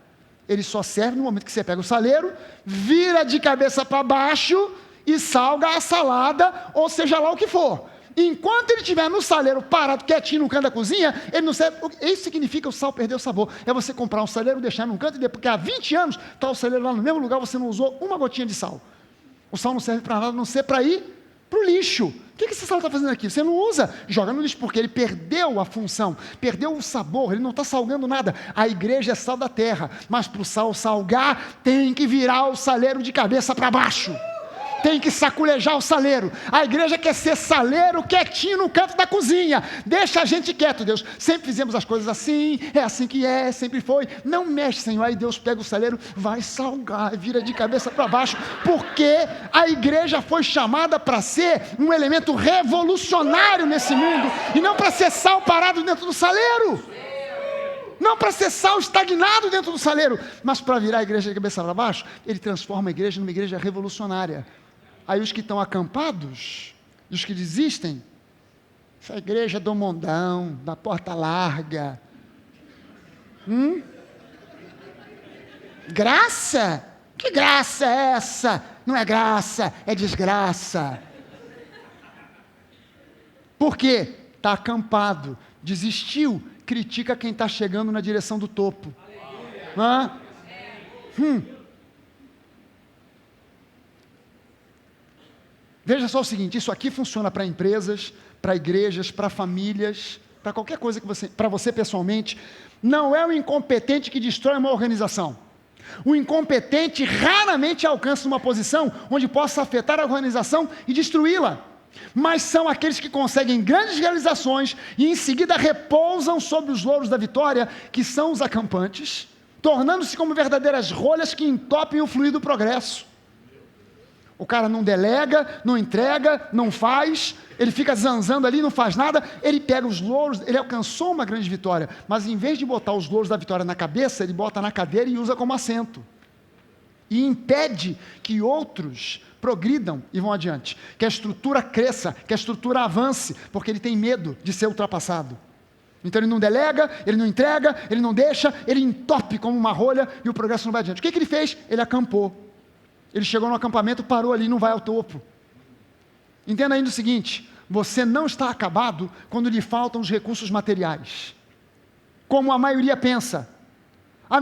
Speaker 1: Ele só serve no momento que você pega o saleiro, vira de cabeça para baixo e salga a salada, ou seja lá o que for. Enquanto ele estiver no saleiro parado, quietinho no canto da cozinha, ele não serve. Isso significa o sal perder o sabor. É você comprar um saleiro, deixar num canto, porque há 20 anos está o saleiro lá no mesmo lugar, você não usou uma gotinha de sal. O sal não serve para nada, a não ser para ir para o lixo. O que esse sal está fazendo aqui? Você não usa, joga no lixo, porque ele perdeu a função, perdeu o sabor, ele não está salgando nada. A igreja é sal da terra, mas para o sal salgar, tem que virar o saleiro de cabeça para baixo. Tem que saculejar o saleiro. A igreja quer ser saleiro quietinho no canto da cozinha. Deixa a gente quieto, Deus. Sempre fizemos as coisas assim, é assim que é, sempre foi. Não mexe, Senhor. Aí Deus pega o saleiro, vai salgar, vira de cabeça para baixo, porque a igreja foi chamada para ser um elemento revolucionário nesse mundo, e não para ser sal parado dentro do saleiro. Não para ser sal estagnado dentro do saleiro, mas para virar a igreja de cabeça para baixo. Ele transforma a igreja numa igreja revolucionária. Aí os que estão acampados, os que desistem, essa igreja do mondão, da porta larga. Graça? Que graça é essa? Não é graça, é desgraça. Por quê? Está acampado, desistiu, critica quem está chegando na direção do topo. Veja só o seguinte, isso aqui funciona para empresas, para igrejas, para famílias, para qualquer coisa que você, para você pessoalmente. Não é o incompetente que destrói uma organização. O incompetente raramente alcança uma posição onde possa afetar a organização e destruí-la. Mas são aqueles que conseguem grandes realizações e em seguida repousam sobre os louros da vitória, que são os acampantes, tornando-se como verdadeiras rolhas que entopem o fluir do progresso. O cara não delega, não entrega, não faz, ele fica zanzando ali, não faz nada, ele pega os louros, ele alcançou uma grande vitória, mas em vez de botar os louros da vitória na cabeça, ele bota na cadeira e usa como assento. E impede que outros progridam e vão adiante, que a estrutura cresça, que a estrutura avance, porque ele tem medo de ser ultrapassado. Então ele não delega, ele não entrega, ele não deixa, ele entope como uma rolha e o progresso não vai adiante. O que ele fez? Ele acampou. Ele chegou no acampamento, parou ali, não vai ao topo. Entenda ainda o seguinte, você não está acabado quando lhe faltam os recursos materiais. Como a maioria pensa.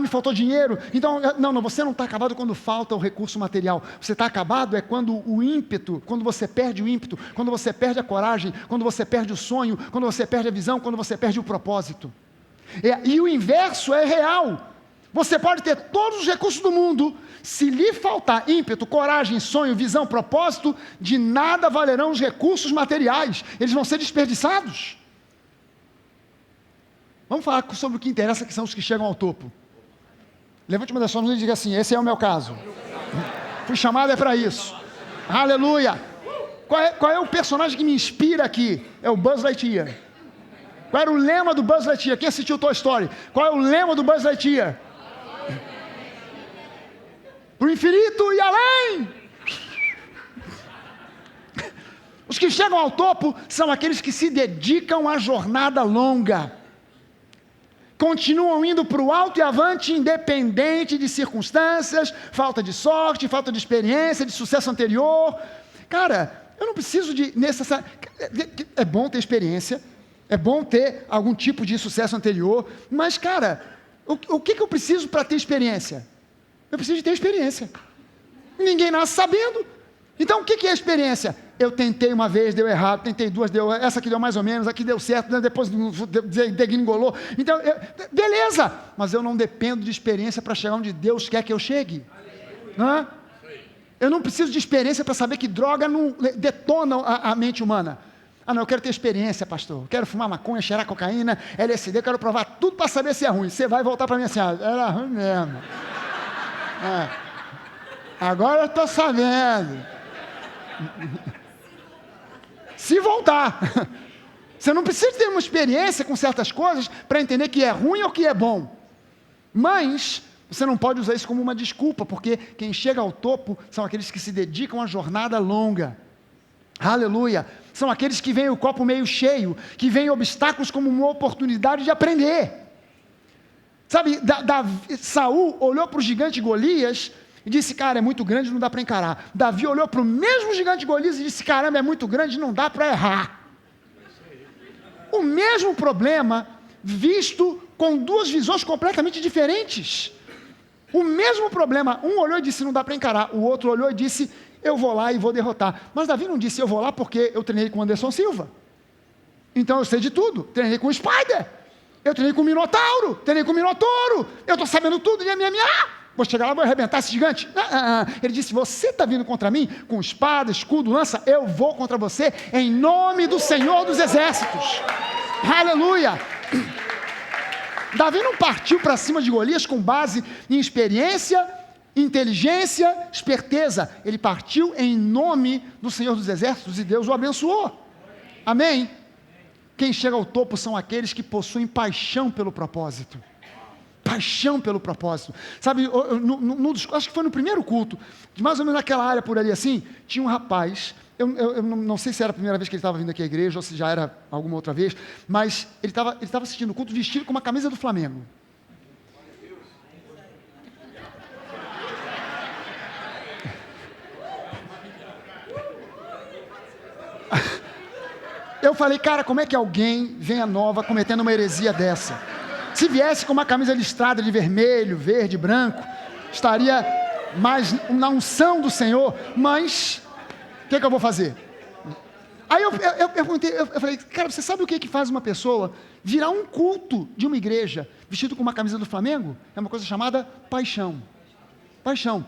Speaker 1: Me faltou dinheiro, então, não, você não está acabado quando falta o recurso material. Você está acabado quando o ímpeto, quando você perde o ímpeto, quando você perde a coragem, quando você perde o sonho, quando você perde a visão, quando você perde o propósito. E o inverso é real. Você pode ter todos os recursos do mundo, se lhe faltar ímpeto, coragem, sonho, visão, propósito, de nada valerão os recursos materiais, eles vão ser desperdiçados. Vamos falar sobre o que interessa, que são os que chegam ao topo. Levante uma das suas mãos e diga assim, esse é o meu caso. Fui chamado para isso. Aleluia. Qual é o personagem que me inspira aqui? É o Buzz Lightyear. Qual era o lema do Buzz Lightyear? Quem assistiu Toy Story? Qual é o lema do Buzz Lightyear? Para o infinito e além. Os que chegam ao topo são aqueles que se dedicam à jornada longa. Continuam indo para o alto e avante, independente de circunstâncias, falta de sorte, falta de experiência, de sucesso anterior. Cara, eu não preciso de necessário. É bom ter experiência, é bom ter algum tipo de sucesso anterior, mas, cara, o que eu preciso para ter experiência? Eu preciso de ter experiência. Ninguém nasce sabendo. Então, o que é experiência? Eu tentei uma vez, deu errado, tentei duas, deu, essa aqui deu mais ou menos, aqui deu certo, depois degringolou. Então, beleza, mas eu não dependo de experiência para chegar onde Deus quer que eu chegue. Eu não preciso de experiência para saber que droga não detona a mente humana. Ah, não, eu quero ter experiência, pastor. Eu quero fumar maconha, cheirar cocaína, LSD, eu quero provar tudo para saber se é ruim. Você vai voltar para mim assim, era ruim mesmo. Agora eu estou sabendo. Se voltar. Você não precisa ter uma experiência com certas coisas para entender que é ruim ou que é bom. Mas você não pode usar isso como uma desculpa, porque quem chega ao topo são aqueles que se dedicam à jornada longa. Aleluia! São aqueles que veem o copo meio cheio, que veem obstáculos como uma oportunidade de aprender. Sabe, Saul olhou para o gigante Golias e disse, cara, é muito grande, não dá para encarar. Davi olhou para o mesmo gigante Golias e disse, caramba, é muito grande, não dá para errar. O mesmo problema, visto com duas visões completamente diferentes. O mesmo problema, um olhou e disse, não dá para encarar. O outro olhou e disse, eu vou lá e vou derrotar. Mas Davi não disse, eu vou lá porque eu treinei com Anderson Silva. Então eu sei de tudo. Treinei com o Spider. Eu treinei com o Minotauro. Treinei com o Minotouro. Eu estou sabendo tudo. Vou chegar lá, vou arrebentar esse gigante. Ele disse, você está vindo contra mim com espada, escudo, lança? Eu vou contra você em nome do Senhor dos Exércitos. Aleluia! Davi não partiu para cima de Golias com base em experiência, inteligência, esperteza. Ele partiu em nome do Senhor dos Exércitos e Deus o abençoou. Amém? Quem chega ao topo são aqueles que possuem paixão pelo propósito. Paixão pelo propósito. Sabe, acho que foi no primeiro culto, de mais ou menos naquela área por ali assim, tinha um rapaz, eu não sei se era a primeira vez que ele estava vindo aqui à igreja, ou se já era alguma outra vez, mas ele estava assistindo o culto vestido com uma camisa do Flamengo. Eu falei, cara, como é que alguém vem a nova cometendo uma heresia dessa? Se viesse com uma camisa listrada de vermelho, verde, branco, estaria mais na unção do Senhor, mas o que eu vou fazer? Aí eu perguntei, eu falei, cara, você sabe o que faz uma pessoa virar um culto de uma igreja vestido com uma camisa do Flamengo? É uma coisa chamada paixão. Paixão.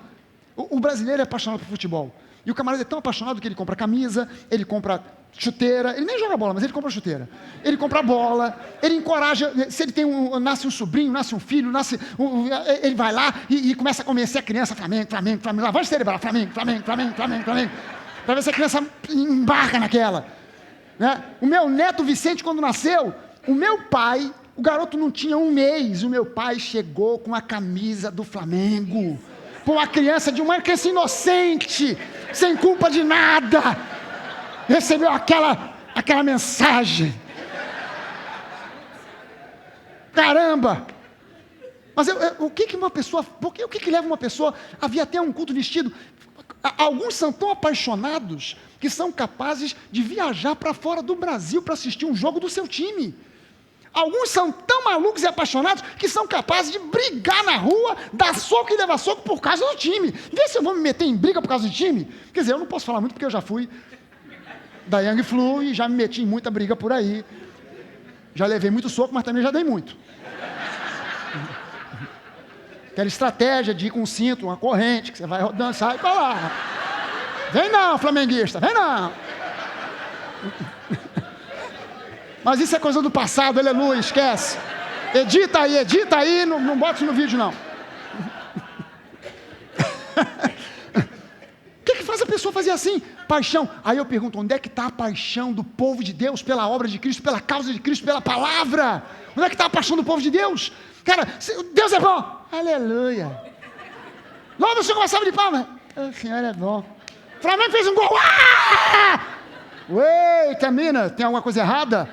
Speaker 1: O brasileiro é apaixonado por futebol. E o camarada é tão apaixonado que ele compra camisa, ele compra chuteira, ele nem joga bola, mas ele compra chuteira. Ele compra bola, ele encoraja, se ele tem nasce um sobrinho, nasce um filho, ele vai lá e começa a convencer a criança, Flamengo, lavagem cerebral, Flamengo, para ver se a criança embarca naquela. Né? O meu neto Vicente, quando nasceu, o meu pai, o garoto não tinha um mês, o meu pai chegou com a camisa do Flamengo, com uma criança inocente, sem culpa de nada, recebeu aquela mensagem. Caramba! Mas o que leva uma pessoa a vir até um culto vestido? Alguns são tão apaixonados que são capazes de viajar para fora do Brasil para assistir um jogo do seu time. Alguns são tão malucos e apaixonados que são capazes de brigar na rua, dar soco e levar soco por causa do time. Vê se eu vou me meter em briga por causa do time. Quer dizer, eu não posso falar muito porque eu já fui da Young Flu e já me meti em muita briga por aí. Já levei muito soco, mas também já dei muito. Aquela estratégia de ir com um cinto, uma corrente, que você vai dançar e colar. Vem não, flamenguista, vem não. Mas isso é coisa do passado, aleluia, esquece. Edita aí, não bota isso no vídeo não. O que faz a pessoa fazer assim? Paixão. Aí eu pergunto, onde é que está a paixão do povo de Deus pela obra de Cristo, pela causa de Cristo, pela palavra? Onde é que está a paixão do povo de Deus? Cara, Deus é bom. Aleluia. Logo o Senhor começava de palmas. O Senhor é bom. O Flamengo fez um gol. Eita, mina, tem alguma coisa errada?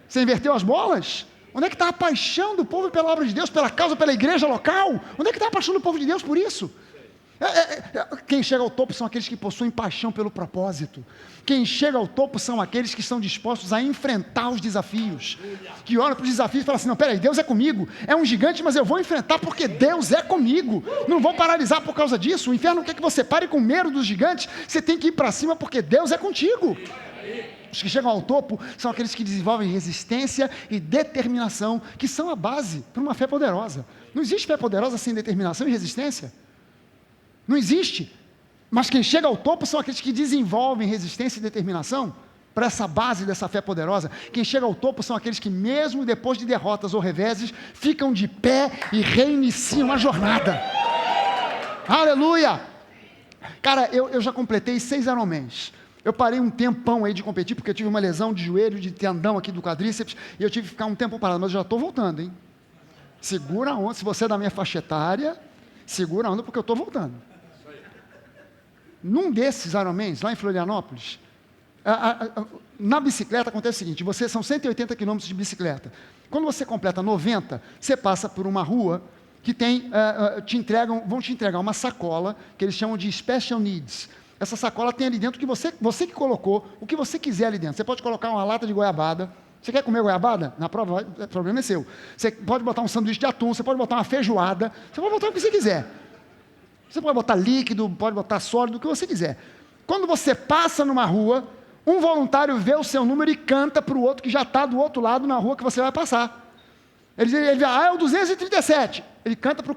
Speaker 1: Você inverteu as bolas? Onde é que está a paixão do povo pela obra de Deus, pela causa, pela igreja local? Onde é que está a paixão do povo de Deus por isso? Quem chega ao topo são aqueles que possuem paixão pelo propósito. Quem chega ao topo são aqueles que estão dispostos a enfrentar os desafios, que olham para os desafios e falam assim, não, peraí, Deus é comigo, é um gigante, mas eu vou enfrentar porque Deus é comigo, não vou paralisar por causa disso. O inferno quer que você pare com medo dos gigantes, você tem que ir para cima porque Deus é contigo. Os que chegam ao topo são aqueles que desenvolvem resistência e determinação, que são a base para uma fé poderosa. Não existe fé poderosa sem determinação e resistência. Não existe. Mas quem chega ao topo são aqueles que desenvolvem resistência e determinação para essa base dessa fé poderosa. Quem chega ao topo são aqueles que, mesmo depois de derrotas ou reveses, ficam de pé e reiniciam a jornada. Aleluia! Cara, eu já completei 6 Ironmans. Eu parei um tempão aí de competir, porque eu tive uma lesão de joelho, de tendão aqui do quadríceps, e eu tive que ficar um tempo parado, mas eu já estou voltando, hein? Segura a onda, se você é da minha faixa etária, segura a onda, porque eu estou voltando. Num desses Ironmans, lá em Florianópolis, na bicicleta acontece o seguinte, são 180 quilômetros de bicicleta. Quando você completa 90, você passa por uma rua que vão te entregar uma sacola, que eles chamam de Special Needs. Essa sacola tem ali dentro que você que colocou o que você quiser ali dentro. Você pode colocar uma lata de goiabada. Você quer comer goiabada? Na prova, o problema é seu. Você pode botar um sanduíche de atum, você pode botar uma feijoada, você pode botar o que você quiser. Você pode botar líquido, pode botar sólido, o que você quiser. Quando você passa numa rua, um voluntário vê o seu número e canta para o outro que já está do outro lado na rua que você vai passar. Ele vê, é o 237. Ele canta para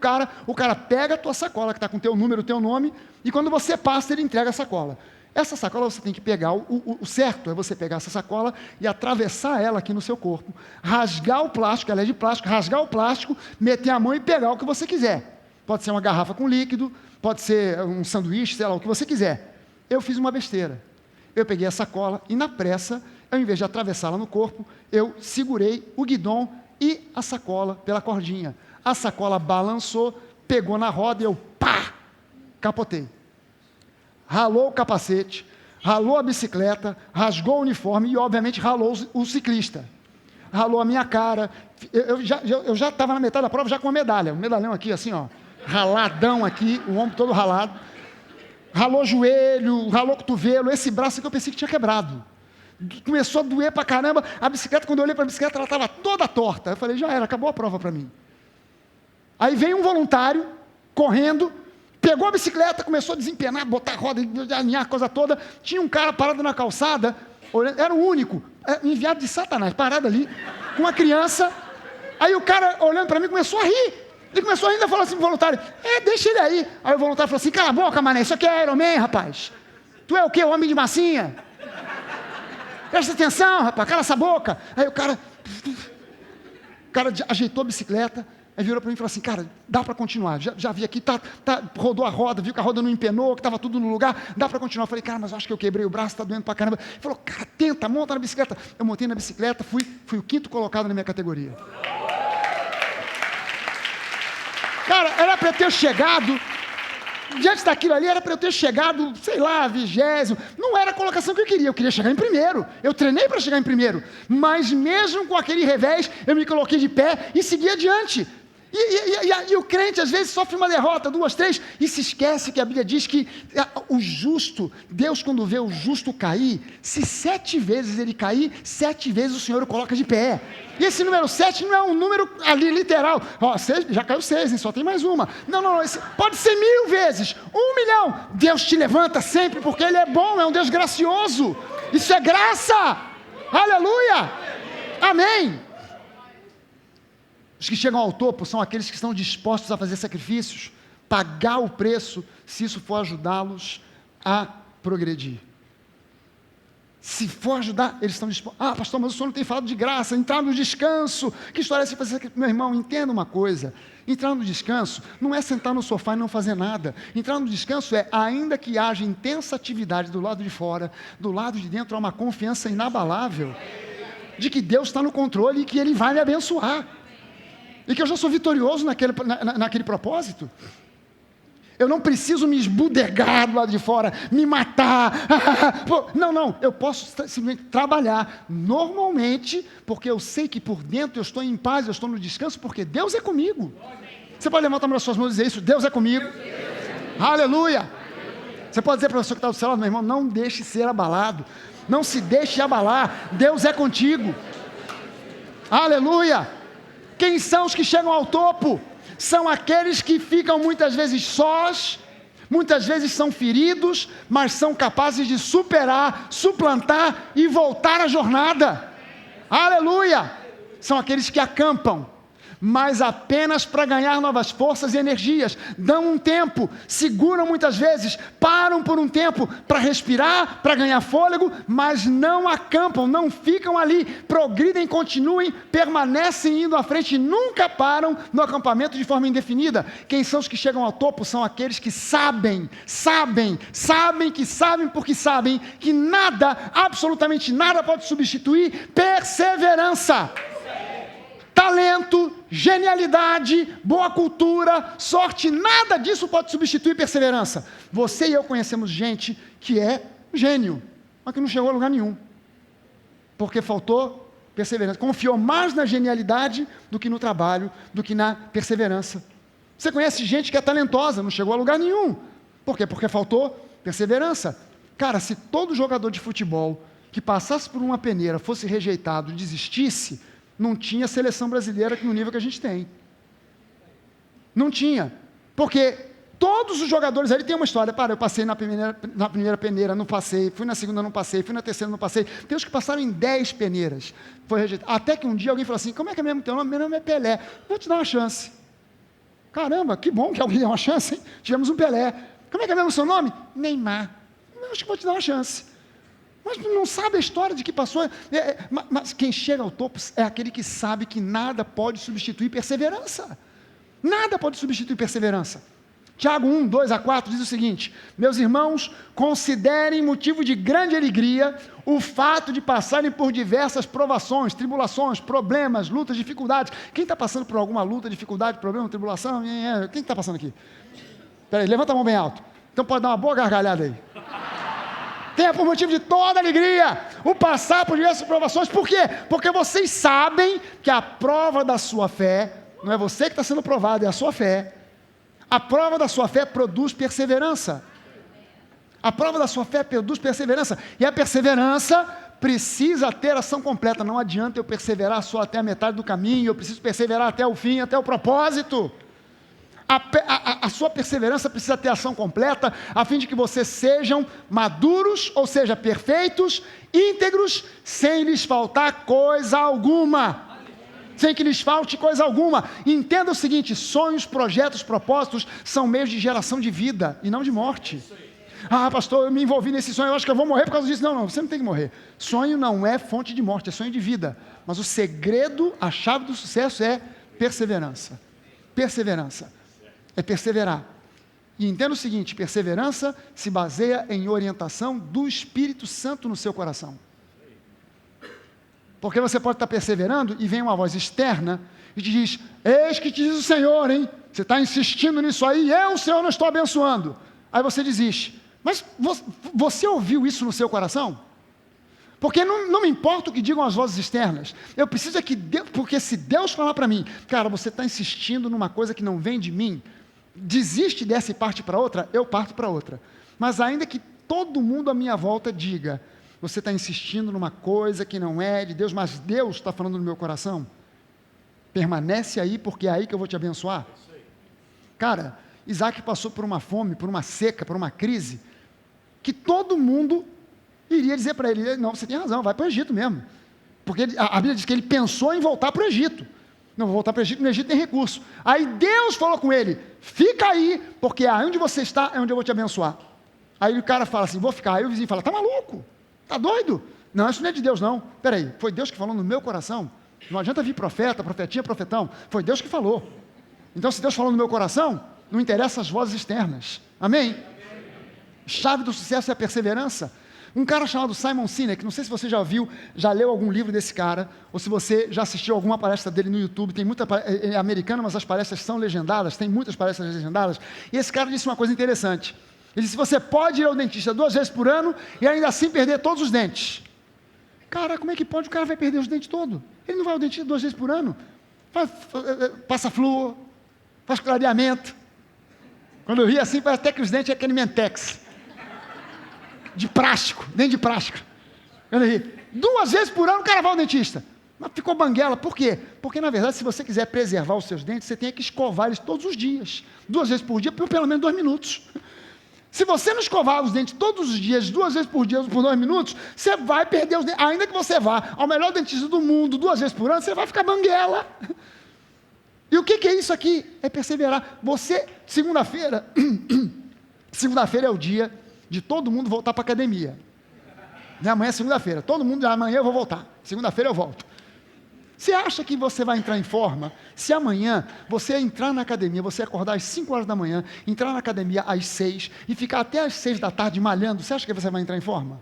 Speaker 1: o cara pega a tua sacola, que está com o teu número, o teu nome, e quando você passa, ele entrega a sacola. Essa sacola você tem que pegar, o certo é você pegar essa sacola e atravessar ela aqui no seu corpo, rasgar o plástico, ela é de plástico, rasgar o plástico, meter a mão e pegar o que você quiser. Pode ser uma garrafa com líquido, pode ser um sanduíche, sei lá, o que você quiser. Eu fiz uma besteira. Eu peguei a sacola e na pressa, ao invés de atravessá-la no corpo, eu segurei o guidão e a sacola pela cordinha. A sacola balançou, pegou na roda e eu, capotei. Ralou o capacete, ralou a bicicleta, rasgou o uniforme e, obviamente, ralou o ciclista. Ralou a minha cara. Eu já estava na metade da prova, já com uma medalha. Um medalhão aqui, assim, ó, raladão aqui, o ombro todo ralado. Ralou o joelho, ralou o cotovelo, esse braço que eu pensei que tinha quebrado. Começou a doer pra caramba. A bicicleta, quando eu olhei para a bicicleta, ela estava toda torta. Eu falei, já era, acabou a prova para mim. Aí veio um voluntário, correndo, pegou a bicicleta, começou a desempenar, botar a roda, alinhar a coisa toda. Tinha um cara parado na calçada, olhando, era o único, enviado de Satanás, parado ali, com uma criança. Aí o cara, olhando para mim, começou a rir. Ele começou a rir e falou assim pro voluntário, deixa ele aí. Aí o voluntário falou assim, cala a boca, mané, isso aqui é Ironman, rapaz. Tu é o quê, homem de massinha? Presta atenção, rapaz, cala essa boca. Aí o cara ajeitou a bicicleta, aí virou para mim e falou assim, cara, dá para continuar, já vi aqui, rodou a roda, viu que a roda não empenou, que estava tudo no lugar, dá para continuar. Eu falei, cara, mas eu acho que eu quebrei o braço, está doendo para caramba. Ele falou, cara, tenta, monta na bicicleta. Eu montei na bicicleta, fui o 5º colocado na minha categoria. Cara, era para eu ter chegado, diante daquilo ali, era para eu ter chegado, sei lá, 20º, não era a colocação que eu queria chegar em primeiro, eu treinei para chegar em primeiro, mas mesmo com aquele revés, eu me coloquei de pé e segui adiante. E o crente às vezes sofre uma derrota, 2, 3, e se esquece que a Bíblia diz que o justo, Deus quando vê o justo cair, se 7 vezes ele cair, 7 vezes o Senhor o coloca de pé. E esse número 7 não é um número ali literal, já caiu 6, hein? Só tem mais uma. Não, pode ser 1000 vezes, 1 milhão. Deus te levanta sempre porque Ele é bom, é um Deus gracioso. Isso é graça. Aleluia. Amém. Os que chegam ao topo são aqueles que estão dispostos a fazer sacrifícios, pagar o preço, se isso for ajudá-los a progredir. Se for ajudar, eles estão dispostos. Pastor, mas o senhor não tem falado de graça, entrar no descanso. Que história é essa? Fazer sacrifício? Meu irmão, entenda uma coisa. Entrar no descanso não é sentar no sofá e não fazer nada. Entrar no descanso é, ainda que haja intensa atividade do lado de fora, do lado de dentro há uma confiança inabalável de que Deus está no controle e que Ele vai me abençoar. E que eu já sou vitorioso naquele propósito. Eu não preciso me esbudegar do lado de fora, me matar. Não, eu posso simplesmente trabalhar normalmente, porque eu sei que por dentro eu estou em paz, eu estou no descanso, porque Deus é comigo. Você pode levantar as suas mãos e dizer isso, Deus é comigo. Aleluia. Você pode dizer para a pessoa que está do seu lado, meu irmão, não deixe ser abalado, não se deixe abalar, Deus é contigo. Aleluia. Quem são os que chegam ao topo? São aqueles que ficam muitas vezes sós, muitas vezes são feridos, mas são capazes de superar, suplantar e voltar à jornada. Aleluia! São aqueles que acampam, mas apenas para ganhar novas forças e energias. Dão um tempo, seguram muitas vezes, param por um tempo para respirar, para ganhar fôlego, mas não acampam, não ficam ali, progridem, continuem, permanecem indo à frente e nunca param no acampamento de forma indefinida. Quem são os que chegam ao topo? São aqueles que sabem porque sabem que nada, absolutamente nada pode substituir perseverança. Talento, genialidade, boa cultura, sorte, nada disso pode substituir perseverança. Você e eu conhecemos gente que é gênio, mas que não chegou a lugar nenhum, porque faltou perseverança. Confiou mais na genialidade do que no trabalho, do que na perseverança. Você conhece gente que é talentosa, não chegou a lugar nenhum. Por quê? Porque faltou perseverança. Cara, se todo jogador de futebol que passasse por uma peneira fosse rejeitado, desistisse, não tinha seleção brasileira no nível que a gente tem. Não tinha. Porque todos os jogadores ali têm uma história. Eu passei na primeira peneira, não passei. Fui na segunda, não passei. Fui na terceira, não passei. Tem uns que passaram em 10 peneiras. Foi rejeitado. Até que um dia alguém falou assim, como é que é mesmo teu nome? Meu nome é Pelé. Vou te dar uma chance. Caramba, que bom que alguém deu uma chance, hein? Tivemos um Pelé. Como é que é mesmo o seu nome? Neymar. Acho que vou te dar uma chance. Mas não sabe a história de que passou. Mas quem chega ao topo é aquele que sabe que nada pode substituir perseverança. Nada pode substituir perseverança. Tiago 1, 2-4 diz o seguinte: meus irmãos, considerem motivo de grande alegria o fato de passarem por diversas provações, tribulações, problemas, lutas, dificuldades. Quem está passando por alguma luta, dificuldade, problema, tribulação? Quem está passando aqui? Peraí, levanta a mão bem alto. Então pode dar uma boa gargalhada aí. Tenha por motivo de toda alegria o passar por diversas provações. Por quê? Porque vocês sabem que a prova da sua fé, não é você que está sendo provado, é a sua fé. A prova da sua fé produz perseverança. A prova da sua fé produz perseverança. E a perseverança precisa ter ação completa. Não adianta eu perseverar só até a metade do caminho, eu preciso perseverar até o fim, até o propósito. A sua perseverança precisa ter ação completa, a fim de que vocês sejam maduros, ou seja, perfeitos, íntegros, sem lhes faltar coisa alguma. Sem que lhes falte coisa alguma. Entenda o seguinte: sonhos, projetos, propósitos são meios de geração de vida e não de morte. Ah, pastor, eu me envolvi nesse sonho, eu acho que eu vou morrer por causa disso. Não, você não tem que morrer. Sonho não é fonte de morte, é sonho de vida. Mas o segredo, a chave do sucesso é perseverança. Perseverança. É perseverar. E entenda o seguinte: perseverança se baseia em orientação do Espírito Santo no seu coração. Porque você pode estar perseverando e vem uma voz externa e te diz: eis que te diz o Senhor, hein? Você está insistindo nisso aí, eu, Senhor, não estou abençoando. Aí você desiste. Mas você ouviu isso no seu coração? Porque não me importa o que digam as vozes externas. Eu preciso é que Deus, porque se Deus falar para mim, cara, você está insistindo numa coisa que não vem de mim, desiste dessa e parte para outra, eu parto para outra. Mas ainda que todo mundo à minha volta diga: você está insistindo numa coisa que não é de Deus, mas Deus está falando no meu coração, permanece aí, porque é aí que eu vou te abençoar. Cara, Isaac passou por uma fome, por uma seca, por uma crise, que todo mundo iria dizer para ele: não, você tem razão, vai para o Egito mesmo. Porque a Bíblia diz que ele pensou em voltar para o Egito. Não, vou voltar para o Egito, no Egito tem recurso. Aí Deus falou com ele: fica aí, porque aonde você está é onde eu vou te abençoar. Aí o cara fala assim: vou ficar. Aí o vizinho fala: está maluco? Está doido? Não, isso não é de Deus não. Peraí, foi Deus que falou no meu coração? Não adianta vir profeta, profetinha, profetão. Foi Deus que falou. Então, se Deus falou no meu coração, não interessa as vozes externas. Amém? Chave do sucesso é a perseverança. Um cara chamado Simon Sinek, não sei se você já ouviu, já leu algum livro desse cara, ou se você já assistiu alguma palestra dele no YouTube. Tem muita, é americano, mas as palestras são legendadas, tem muitas palestras legendadas. E esse cara disse uma coisa interessante. Ele disse: você pode ir ao dentista 2 vezes por ano e ainda assim perder todos os dentes. Cara, como é que pode? O cara vai perder os dentes todos. Ele não vai ao dentista 2 vezes por ano. Passa flúor, faz clareamento. Quando eu ri assim, parece até que os dentes é aquele Mentex. De plástico, dente de plástico. Quando eu ri. 2 vezes por ano o cara vai ao dentista. Mas ficou banguela. Por quê? Porque, na verdade, se você quiser preservar os seus dentes, você tem que escovar eles todos os dias. 2 vezes por dia, por pelo menos 2 minutos. Se você não escovar os dentes todos os dias, 2 vezes por dia, por 2 minutos, você vai perder os dentes. Ainda que você vá ao melhor dentista do mundo 2 vezes por ano, você vai ficar banguela. E o que é isso aqui? É perseverar. Você, segunda-feira, segunda-feira é o dia de todo mundo voltar para a academia. Amanhã é segunda-feira, todo mundo, amanhã eu vou voltar, segunda-feira eu volto. Você acha que você vai entrar em forma se amanhã você entrar na academia, você acordar às 5 horas da manhã, entrar na academia às 6 e ficar até às 6 da tarde malhando? Você acha que você vai entrar em forma?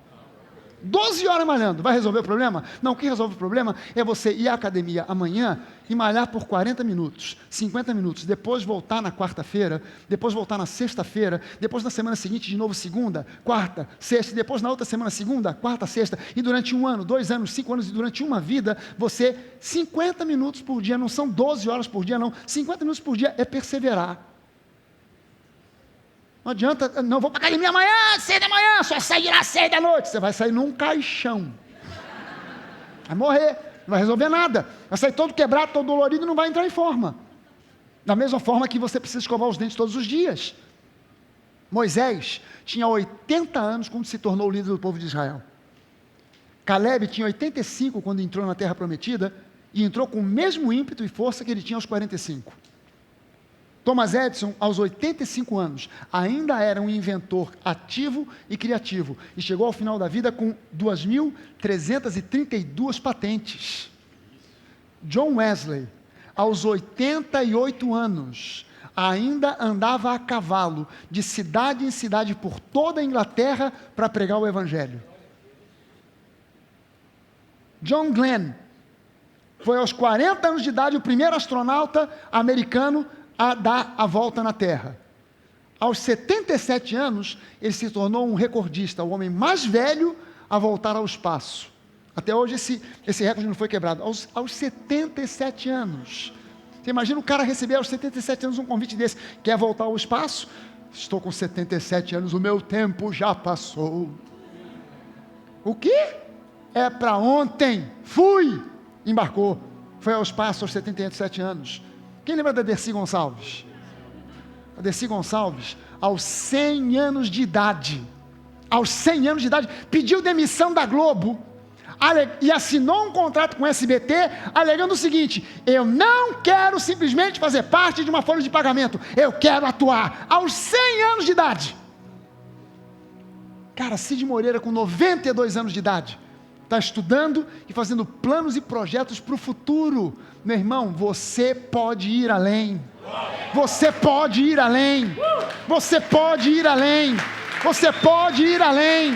Speaker 1: 12 horas malhando, vai resolver o problema? Não, o que resolve o problema é você ir à academia amanhã e malhar por 40 minutos, 50 minutos, depois voltar na quarta-feira, depois voltar na sexta-feira, depois na semana seguinte de novo segunda, quarta, sexta, depois na outra semana segunda, quarta, sexta, e durante 1 ano, 2 anos, 5 anos, e durante uma vida, você, 50 minutos por dia, não são 12 horas por dia não, 50 minutos por dia é perseverar. Não adianta, não vou para a academia amanhã, 6 da manhã, só sair às 6 da noite. Você vai sair num caixão. Vai morrer, não vai resolver nada. Vai sair todo quebrado, todo dolorido e não vai entrar em forma. Da mesma forma que você precisa escovar os dentes todos os dias. Moisés tinha 80 anos quando se tornou o líder do povo de Israel. Caleb tinha 85 quando entrou na terra prometida e entrou com o mesmo ímpeto e força que ele tinha aos 45. Thomas Edison, aos 85 anos, ainda era um inventor ativo e criativo, e chegou ao final da vida com 2.332 patentes. John Wesley, aos 88 anos, ainda andava a cavalo, de cidade em cidade por toda a Inglaterra, para pregar o Evangelho. John Glenn foi aos 40 anos de idade o primeiro astronauta americano a dar a volta na Terra. Aos 77 anos, ele se tornou um recordista, o homem mais velho a voltar ao espaço. Até hoje esse recorde não foi quebrado. Aos 77 anos. Você imagina o cara receber aos 77 anos um convite desse. Quer voltar ao espaço? Estou com 77 anos, o meu tempo já passou. O quê? É para ontem. Fui! Embarcou. Foi ao espaço aos 77 anos. Quem lembra da Dercy Gonçalves? A Dercy Gonçalves, aos 100 anos de idade, pediu demissão da Globo e assinou um contrato com o SBT, alegando o seguinte: eu não quero simplesmente fazer parte de uma folha de pagamento, eu quero atuar. Aos 100 anos de idade. Cara, Cid Moreira, com 92 anos de idade, está estudando e fazendo planos e projetos para o futuro. Meu irmão, você pode ir além. Você pode ir além. Você pode ir além. Você pode ir além.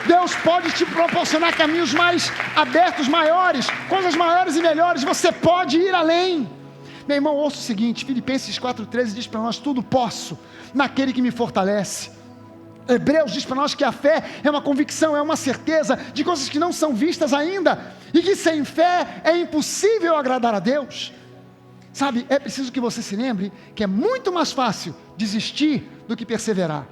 Speaker 1: Deus pode te proporcionar caminhos mais abertos, maiores, coisas maiores e melhores. Você pode ir além. Meu irmão, ouça o seguinte: Filipenses 4,13 diz para nós: tudo posso naquele que me fortalece. Hebreus diz para nós que a fé é uma convicção, é uma certeza de coisas que não são vistas ainda, e que sem fé é impossível agradar a Deus. Sabe, é preciso que você se lembre que é muito mais fácil desistir do que perseverar.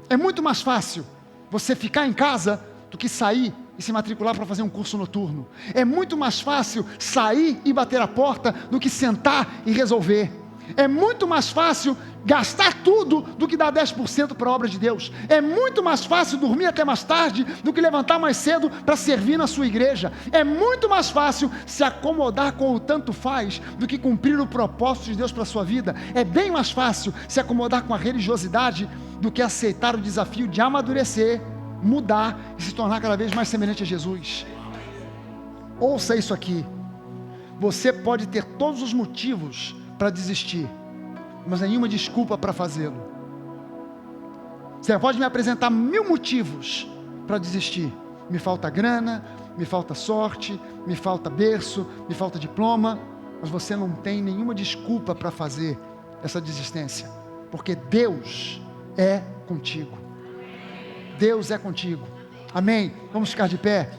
Speaker 1: É muito mais fácil você ficar em casa do que sair e se matricular para fazer um curso noturno. É muito mais fácil sair e bater a porta do que sentar e resolver. É muito mais fácil gastar tudo do que dar 10% para a obra de Deus. É muito mais fácil dormir até mais tarde do que levantar mais cedo para servir na sua igreja. É muito mais fácil se acomodar com o tanto faz do que cumprir o propósito de Deus para a sua vida. É bem mais fácil se acomodar com a religiosidade do que aceitar o desafio de amadurecer, mudar e se tornar cada vez mais semelhante a Jesus. Ouça isso aqui: você pode ter todos os motivos para desistir, mas nenhuma desculpa para fazê-lo. Você pode me apresentar 1000 motivos para desistir. Me falta grana, me falta sorte, me falta berço, me falta diploma, mas você não tem nenhuma desculpa para fazer essa desistência, porque Deus é contigo. Deus é contigo. Amém? Vamos ficar de pé.